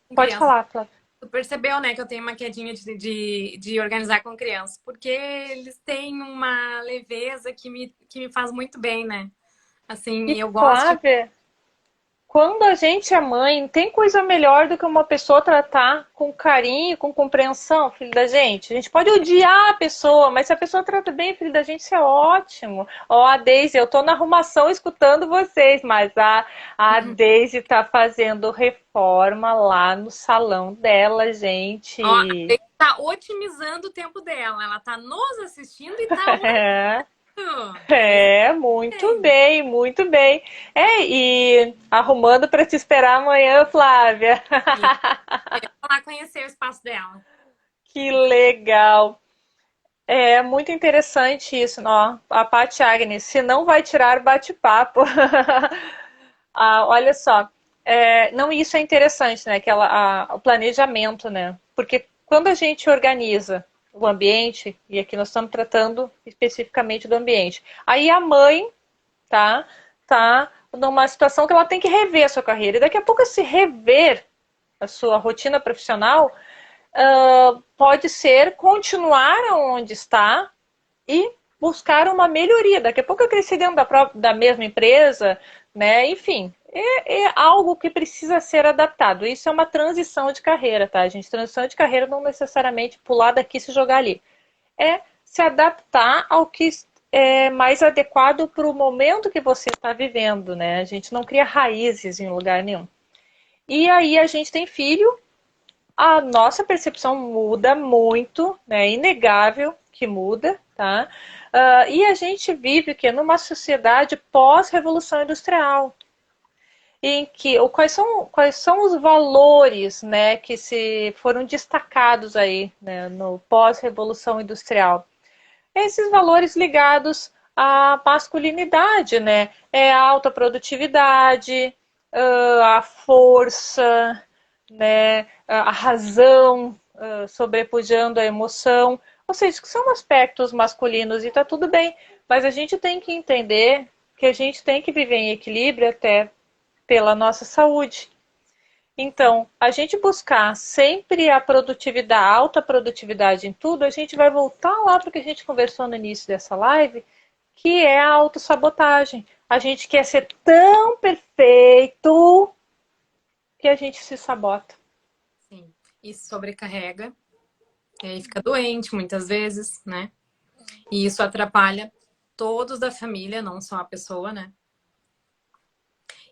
com Pode criança. falar, Flávia. Tu percebeu, né, que eu tenho uma quedinha de organizar com criança, porque eles têm uma leveza que me faz muito bem, né? Assim, E eu gosto de. Flávia, quando a gente é mãe, não tem coisa melhor do que uma pessoa tratar com carinho, com compreensão, filho da gente. A gente pode odiar a pessoa, mas se a pessoa trata bem, filho da gente, isso é ótimo. Ó, a Deise, eu tô na arrumação escutando vocês, mas a Uhum. Deise tá fazendo reforma lá no salão dela, Ó, a gente. Deise tá otimizando o tempo dela. Ela tá nos assistindo e tá É. orando. É isso É, muito aí. bem, muito bem. É, e arrumando para te esperar amanhã, Flávia. E eu vou lá conhecer o espaço dela. Que legal. É muito interessante isso, ó. A Paty Agnes, se não vai tirar bate-papo. Ah, olha só. Não, isso é interessante, né? O planejamento, né? Porque quando a gente organiza o ambiente, e aqui nós estamos tratando especificamente do ambiente, aí a mãe tá, tá numa situação que ela tem que rever a sua carreira. E daqui a pouco, se rever a sua rotina profissional, pode ser continuar onde está e buscar uma melhoria. Daqui a pouco eu cresci dentro da mesma empresa, né? Enfim, é algo que precisa ser adaptado. Isso é uma transição de carreira, tá, gente? Transição de carreira não necessariamente pular daqui e se jogar ali. É se adaptar ao que é mais adequado para o momento que você está vivendo, né? A gente não cria raízes em lugar nenhum. E aí a gente tem filho, a nossa percepção muda muito, né? É inegável que muda, tá? E a gente vive que numa sociedade pós-revolução industrial, em que quais são os valores, né, que se foram destacados aí, né, no pós-revolução industrial. Esses valores ligados à masculinidade, né? É a alta produtividade, a força, né? A razão, sobrepujando a emoção. Ou seja, que são aspectos masculinos e tá tudo bem. Mas a gente tem que entender que a gente tem que viver em equilíbrio até pela nossa saúde. Então, a gente buscar sempre a produtividade, a alta produtividade em tudo, a gente vai voltar lá para o que a gente conversou no início dessa live, que é a autossabotagem. A gente quer ser tão perfeito que a gente se sabota. Sim. Isso sobrecarrega. E aí fica doente muitas vezes, né? E isso atrapalha todos da família, não só a pessoa, né?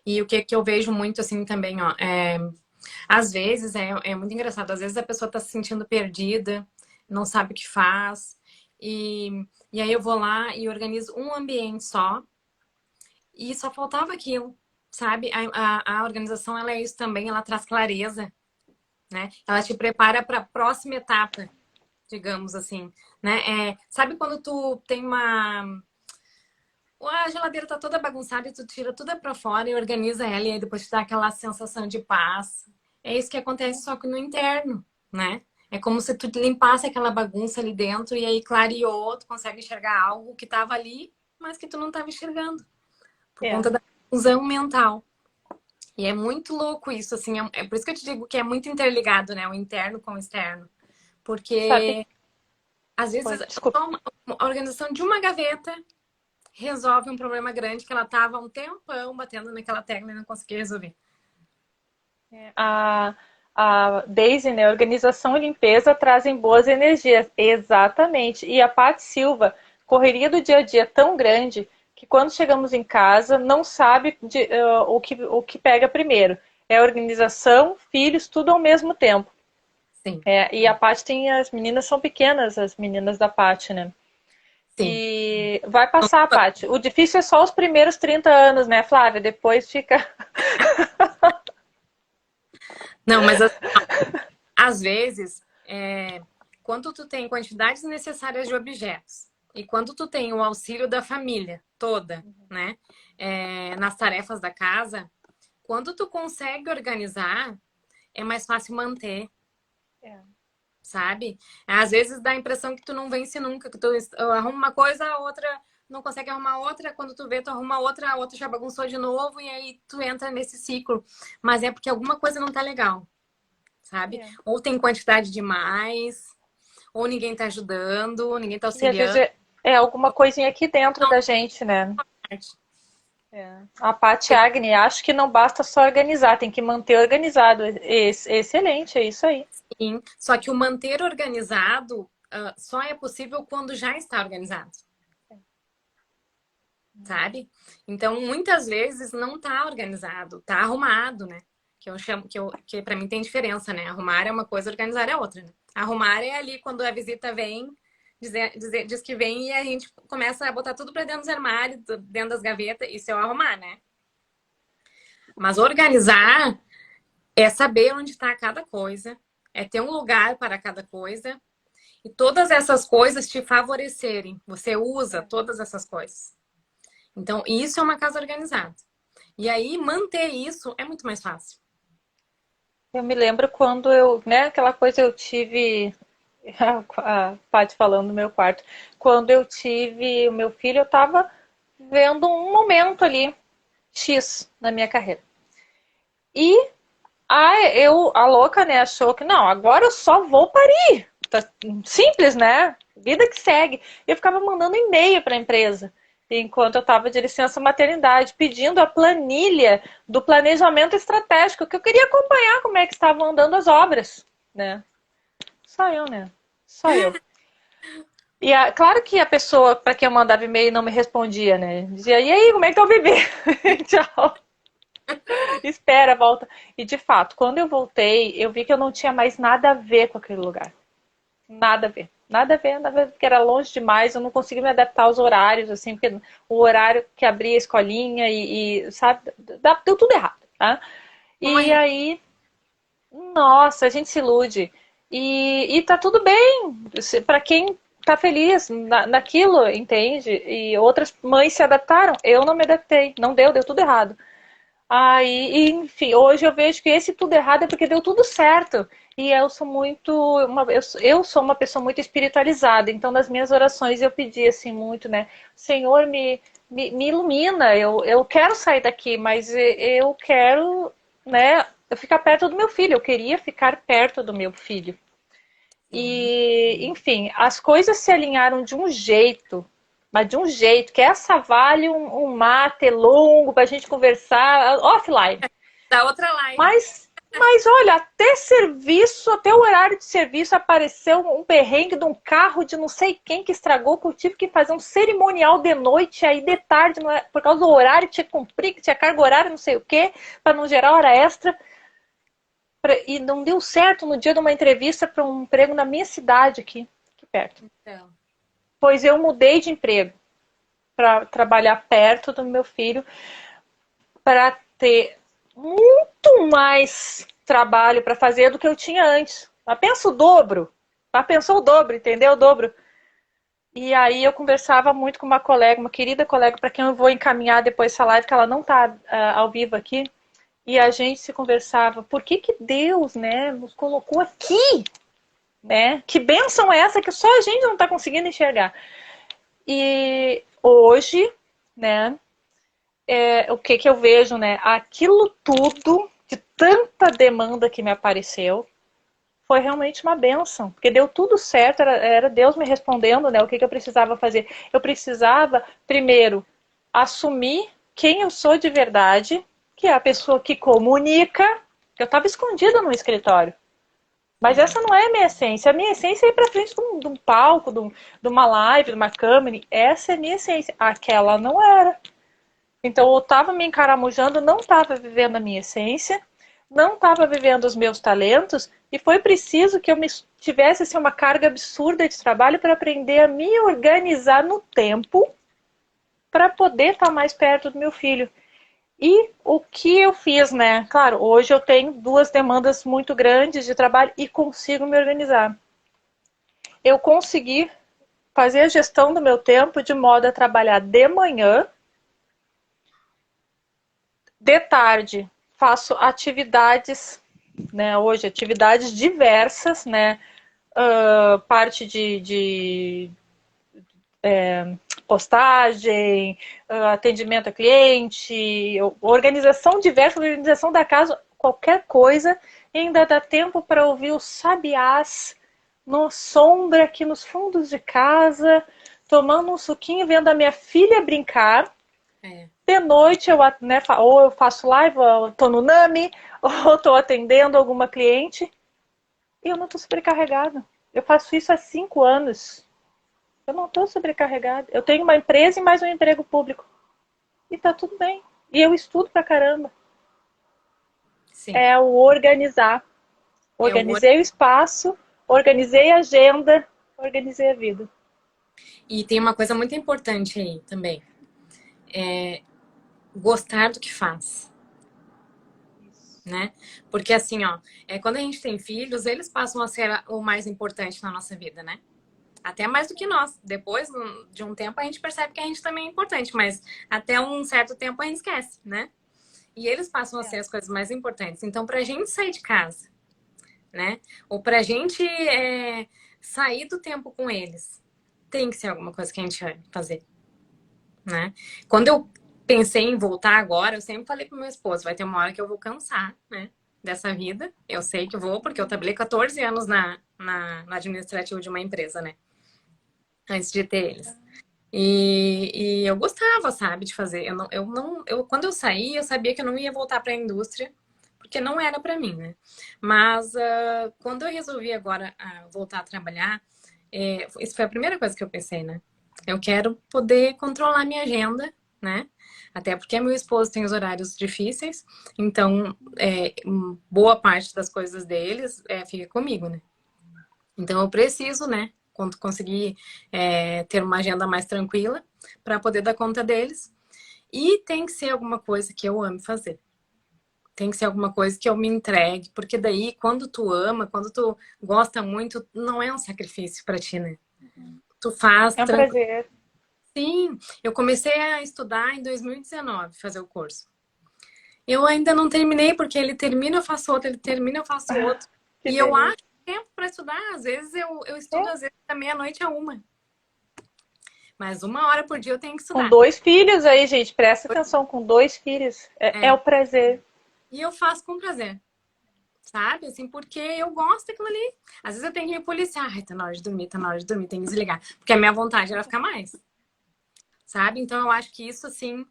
E o que eu vejo muito assim também, ó, às vezes é muito engraçado, às vezes a pessoa tá se sentindo perdida, não sabe o que faz, e aí eu vou lá e organizo um ambiente só, e só faltava aquilo, sabe? A organização, ela é isso também, ela traz clareza, né? Ela te prepara para a próxima etapa, digamos assim, né? Sabe quando tu tem a geladeira tá toda bagunçada e tu tira tudo pra fora e organiza ela e aí depois te dá aquela sensação de paz. É isso que acontece só que no interno, né? É como se tu limpasse aquela bagunça ali dentro e aí clareou, tu consegue enxergar algo que tava ali, mas que tu não tava enxergando, por É. conta da confusão mental. E é muito louco isso, assim, é por isso que eu te digo que é muito interligado, né? O interno com o externo. Sabe? Porque às vezes Oi, desculpa. só a organização de uma gaveta resolve um problema grande que ela estava há um tempão batendo naquela tecla e não conseguia resolver. A, a Daisy, né? Organização e limpeza trazem boas energias. Exatamente. E a Paty Silva, correria do dia a dia tão grande que quando chegamos em casa não sabe o que pega primeiro. É organização, filhos, tudo ao mesmo tempo. Sim, E a Paty tem, as meninas são pequenas, as meninas da Paty, né? sim. E vai passar, Paty. O difícil é só os primeiros 30 anos, né, Flávia? Depois fica. Não, mas às vezes, quando tu tem quantidades necessárias de objetos e quando tu tem o auxílio da família toda, né, nas tarefas da casa, quando tu consegue organizar, é mais fácil manter, É. sabe? Às vezes dá a impressão que tu não vence nunca, que tu arruma uma coisa, a outra não consegue arrumar outra, quando tu vê, tu arruma outra, a outra já bagunçou de novo e aí tu entra nesse ciclo. Mas é porque alguma coisa não tá legal, sabe? É. Ou tem quantidade demais, ou ninguém tá ajudando, ninguém tá E às vezes auxiliando. é alguma coisinha aqui dentro da gente, né? A Paty Agni, acho que não basta só organizar, tem que manter organizado. Excelente, é isso aí. Sim, só que o manter organizado só é possível quando já está organizado, sabe? Então, muitas vezes não está organizado, está arrumado, né? Que eu chamo, que para mim tem diferença, né? Arrumar é uma coisa, organizar é outra, né? Arrumar é ali quando a visita vem, diz que vem e a gente começa a botar tudo para dentro dos armários, dentro das gavetas, isso é o arrumar, né? Mas organizar é saber onde está cada coisa, é ter um lugar para cada coisa e todas essas coisas te favorecerem. Você usa todas essas coisas. Então, isso é uma casa organizada. E aí, manter isso é muito mais fácil. Eu me lembro quando né, aquela coisa eu tive, a Paty falando no meu quarto, quando eu tive o meu filho, eu estava vendo um momento ali, X, na minha carreira. E a louca, né, achou que, não, agora eu só vou parir. Tá simples, né? Vida que segue. Eu ficava mandando e-mail para a empresa, enquanto eu estava de licença maternidade, pedindo a planilha do planejamento estratégico, que eu queria acompanhar como é que estavam andando as obras, né? Só eu, né? Só eu. E claro que a pessoa para quem eu mandava e-mail não me respondia, né? Dizia, e aí, como é que tá o bebê? Tchau. Espera, volta. E de fato, quando eu voltei, eu vi que eu não tinha mais nada a ver com aquele lugar. Nada a ver. Nada a ver, nada a ver, porque era longe demais, eu não conseguia me adaptar aos horários, assim, porque o horário que abria a escolinha sabe, deu tudo errado, tá? Como E é? aí, nossa, a gente se ilude. E tá tudo bem, para quem tá feliz naquilo, entende? E outras mães se adaptaram, eu não me adaptei, não deu tudo errado. Aí, enfim, hoje eu vejo que esse tudo errado é porque deu tudo certo. E eu sou eu sou uma pessoa muito espiritualizada. Então, nas minhas orações eu pedi assim muito, né? Senhor, me ilumina. Eu quero sair daqui, mas eu quero, né? Eu ficar perto do meu filho. Eu queria ficar perto do meu filho. Sim. E, enfim, as coisas se alinharam de um jeito, mas de um jeito, que essa vale um mate longo pra gente conversar offline. Da outra live. Mas olha, até serviço, até o horário de serviço apareceu um perrengue de um carro de não sei quem que estragou, que eu tive que fazer um cerimonial de noite, aí de tarde, por causa do horário, tinha que cumprir, que tinha carga horária, não sei o quê, para não gerar hora extra. E não deu certo no dia de uma entrevista para um emprego na minha cidade aqui perto. Então, Pois eu mudei de emprego para trabalhar perto do meu filho, para ter muito mais trabalho para fazer do que eu tinha antes. Mas pensa o dobro. Mas pensou o dobro, entendeu? O dobro. E aí eu conversava muito com uma colega, uma querida colega, para quem eu vou encaminhar depois essa live, que ela não está ao vivo aqui. E a gente se conversava, por que Deus, né, nos colocou aqui? Né? Que bênção é essa que só a gente não está conseguindo enxergar? E hoje, né, o que eu vejo, né? Aquilo tudo, de tanta demanda que me apareceu, foi realmente uma benção, porque deu tudo certo, era Deus me respondendo, né? O que eu precisava fazer? Eu precisava, primeiro, assumir quem eu sou de verdade, que é a pessoa que comunica, que eu estava escondida no escritório. Mas essa não é a minha essência. A minha essência é ir para frente de um palco, de uma live, de uma câmera. Essa é a minha essência. Aquela não era. Então eu estava me encaramujando, não estava vivendo a minha essência, não estava vivendo os meus talentos, e foi preciso que eu tivesse assim, uma carga absurda de trabalho para aprender a me organizar no tempo para poder estar mais perto do meu filho. E o que eu fiz, né? Claro, hoje eu tenho duas demandas muito grandes de trabalho e consigo me organizar. Eu consegui fazer a gestão do meu tempo de modo a trabalhar de manhã. De tarde, faço atividades, né? Hoje, atividades diversas, né? Parte de postagem, atendimento a cliente, organização diversa, organização da casa, qualquer coisa. E ainda dá tempo para ouvir os sabiás no sombra aqui nos fundos de casa, tomando um suquinho, vendo a minha filha brincar. De noite, né, ou eu faço live, ou eu tô no Nami, ou estou atendendo alguma cliente, e eu não estou sobrecarregada. Eu faço isso há 5 anos. Eu não estou sobrecarregada. Eu tenho uma empresa e mais um emprego público. E tá tudo bem. E eu estudo pra caramba. Sim. É o organizar. É o... Organizei o espaço, organizei a agenda, organizei a vida. E tem uma coisa muito importante aí também. Gostar do que faz. Né? Porque assim, ó, quando a gente tem filhos, eles passam a ser o mais importante na nossa vida, né? Até mais do que nós. Depois de um tempo a gente percebe que a gente também é importante, mas até um certo tempo a gente esquece, né? E eles passam a ser as coisas mais importantes. Então, pra gente sair de casa, né? Ou pra gente sair do tempo com eles, tem que ser alguma coisa que a gente vai fazer, né? Quando eu pensei em voltar agora, eu sempre falei pro meu esposo, vai ter uma hora que eu vou cansar, né? Dessa vida. Eu sei que vou, porque eu trabalhei 14 anos no administrativo de uma empresa, né? Antes de ter eles. E eu gostava, sabe, de fazer. Quando eu saí, eu sabia que eu não ia voltar para a indústria, porque não era para mim, né? Mas quando eu resolvi agora voltar a trabalhar, isso foi a primeira coisa que eu pensei, né? Eu quero poder controlar minha agenda, né? Até porque meu esposo tem os horários difíceis, então boa parte das coisas deles fica comigo, né? Então eu preciso, né? Quando conseguir ter uma agenda mais tranquila para poder dar conta deles. E tem que ser alguma coisa que eu ame fazer. Tem que ser alguma coisa que eu me entregue, porque daí quando tu ama, quando tu gosta muito, não é um sacrifício para ti, né? Tu faz É um tranquilo. prazer. Sim, eu comecei a estudar em 2019, fazer o curso. Eu ainda não terminei, porque ele termina, eu faço outro, ele termina, eu faço outro. Que E eu delícia. acho tempo para estudar. Às vezes eu estudo, É. às vezes da meia-noite a uma. Mas 1 hora por dia eu tenho que Com estudar. 2 filhos aí, gente, presta atenção, com 2 filhos. É o É. prazer. E eu faço com prazer. Sabe? Assim, porque eu gosto daquilo ali. Às vezes eu tenho que me policiar. Ai, tá na hora de dormir, tá na hora de dormir, tem que desligar. Porque a minha vontade era ficar mais. Sabe? Então eu acho que isso, assim,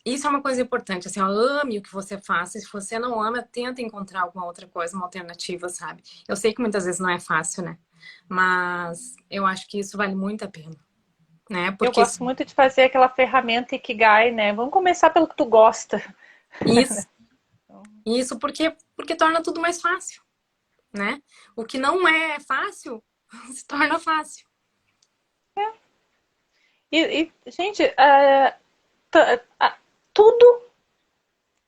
isso é uma coisa importante. Assim, ó, ame o que você faz. Se você não ama, tenta encontrar alguma outra coisa, uma alternativa, sabe? Eu sei que muitas vezes não é fácil, né? Mas eu acho que isso vale muito a pena. Né? Eu Porque gosto muito de fazer aquela ferramenta Ikigai, né? Vamos começar pelo que tu gosta. isso, isso porque torna tudo mais fácil. Né? O que não é fácil se torna fácil. Gente, tudo,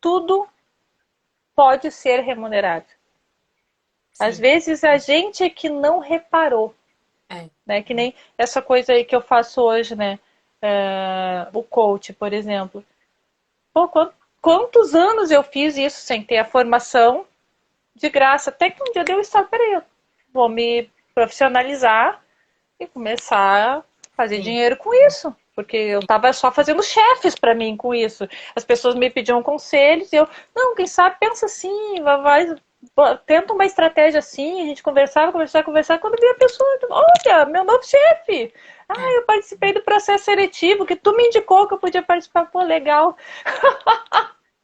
tudo pode ser remunerado. Às Sim. vezes a gente é que não reparou, É. né? Que nem essa coisa aí que eu faço hoje, né? O coach, por exemplo. Pô, quantos anos eu fiz isso sem ter a formação de graça? Até que um dia deu estalo, peraí, eu vou me profissionalizar e começar a fazer Sim. dinheiro com isso. Porque eu estava só fazendo chefes para mim com isso. As pessoas me pediam conselhos e eu, não, quem sabe pensa assim, tenta uma estratégia assim, a gente conversava. Quando vi a pessoa, olha, meu novo chefe. É. Eu participei do processo seletivo, que tu me indicou que eu podia participar. Pô, legal.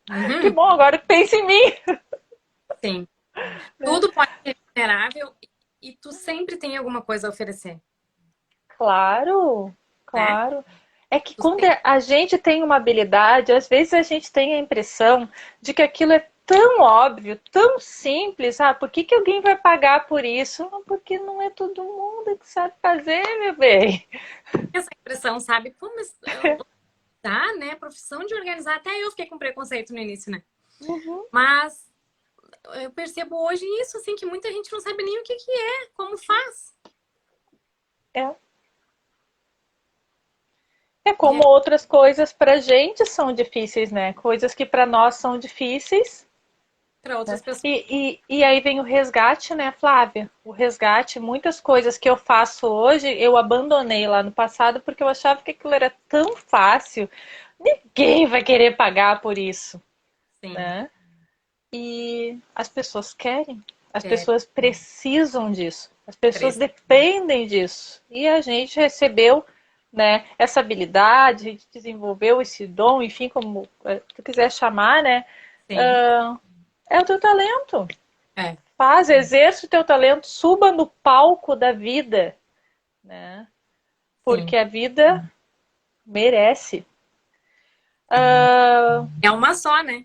Que Uhum. bom, agora pensa em mim. Sim. Tudo pode ser vulnerável e tu sempre tem alguma coisa a oferecer, Claro, né? claro. É que Tu quando sempre... a gente tem uma habilidade, às vezes a gente tem a impressão de que aquilo é tão óbvio, tão simples. Por que alguém vai pagar por isso? Porque não é todo mundo que sabe fazer, meu bem. essa impressão, sabe? Pô, mas tá, né? Profissão de organizar. Até eu fiquei com preconceito no início, né? Uhum. Mas eu percebo hoje isso, assim, que muita gente não sabe nem o que que é, como faz. É. É E como outras coisas pra gente são difíceis, né? Coisas que pra nós são difíceis. para outras pessoas. E aí vem o resgate, né, Flávia? O resgate, muitas coisas que eu faço hoje, eu abandonei lá no passado porque eu achava que aquilo era tão fácil. Ninguém vai querer pagar por isso, Sim, né? E as pessoas querem, as quero, pessoas precisam disso, as pessoas crescer. dependem disso. E a gente recebeu. né, essa habilidade, a gente desenvolveu esse dom, enfim, como tu quiser chamar, né, Sim. é o teu talento. É. Faz, exerce o teu talento, suba no palco da vida, né? Porque Sim. a vida merece. Ah, É uma só, né?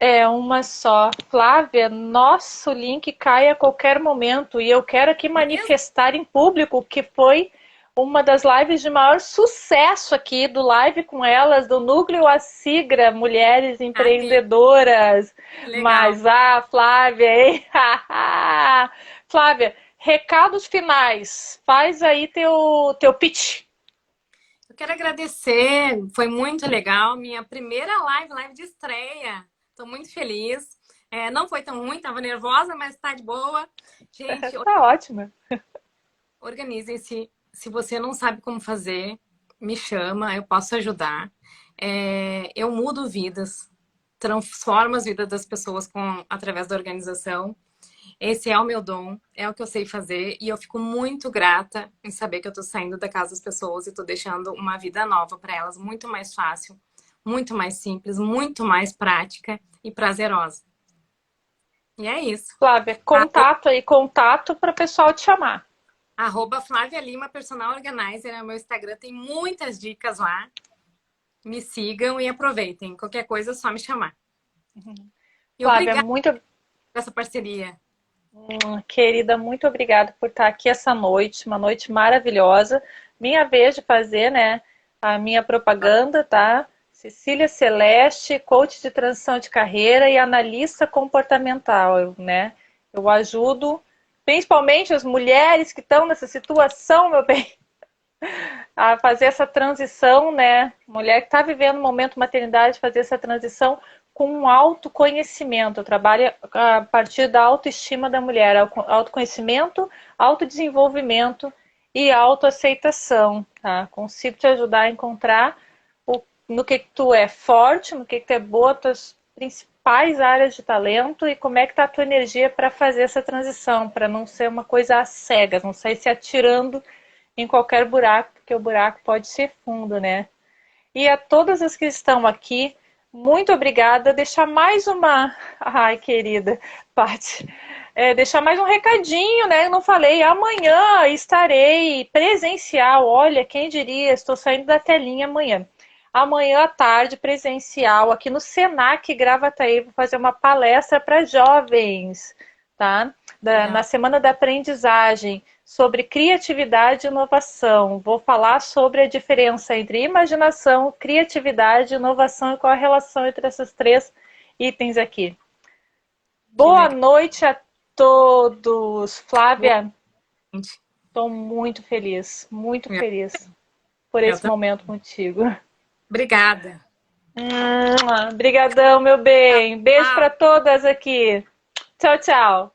é uma só. Flávia, nosso link cai a qualquer momento e eu quero aqui Mesmo? manifestar em público que foi uma das lives de maior sucesso aqui do Live com Elas, do Núcleo A Sigra, Mulheres Ai, Empreendedoras. que legal. Mas, Flávia, hein? Flávia, recados finais. Faz aí teu pitch. Eu quero agradecer, foi muito legal. Minha primeira live de estreia. Estou muito feliz. Não foi tão ruim, estava nervosa, mas está de boa. Gente, Tá ótima. organizem-se. Se você não sabe como fazer, me chama, eu posso ajudar. Eu mudo vidas, transformo as vidas das pessoas através da organização. Esse é o meu dom, é o que eu sei fazer e eu fico muito grata em saber que eu tô saindo da casa das pessoas e tô deixando uma vida nova para elas, muito mais fácil, muito mais simples, muito mais prática e prazerosa. E é isso. Flávia, contato aí, contato para o pessoal te chamar. Flávia Lima, Personal Organizer, é o meu Instagram, tem muitas dicas lá. Me sigam e aproveitem. Qualquer coisa é só me chamar. E Flávia, obrigada muito por essa parceria. querida, muito obrigada por estar aqui essa noite, uma noite maravilhosa. Minha vez de fazer, né, a minha propaganda, tá? Cecília Celeste, coach de transição de carreira e analista comportamental, né? Eu ajudo principalmente as mulheres que estão nessa situação, meu bem, a fazer essa transição, né? Mulher que está vivendo um momento maternidade, fazer essa transição com um autoconhecimento. Eu trabalho a partir da autoestima da mulher, autoconhecimento, autodesenvolvimento e autoaceitação, tá? Consigo te ajudar a encontrar no que tu é forte, no que tu é boa, tuas principais áreas de talento e como é que tá a tua energia para fazer essa transição, para não ser uma coisa às cegas, não sair se atirando em qualquer buraco, porque o buraco pode ser fundo, né? E a todas as que estão aqui, muito obrigada. Deixar mais uma. Ai, querida Paty. Deixar mais um recadinho, né? Eu não falei. Amanhã estarei presencial. Olha, quem diria? Estou saindo da telinha amanhã. Amanhã à tarde, presencial, aqui no Senac Gravataí, vou fazer uma palestra para jovens, tá? Na Legal. Semana da Aprendizagem, sobre criatividade e inovação. Vou falar sobre a diferença entre imaginação, criatividade, inovação e qual a relação entre esses três itens aqui. Que Boa legal. noite a todos. Boa Flávia, noite. estou muito feliz por Eu esse também. momento contigo. Obrigada. Obrigadão, meu bem. Beijo para Tchau. todas aqui. Tchau, tchau.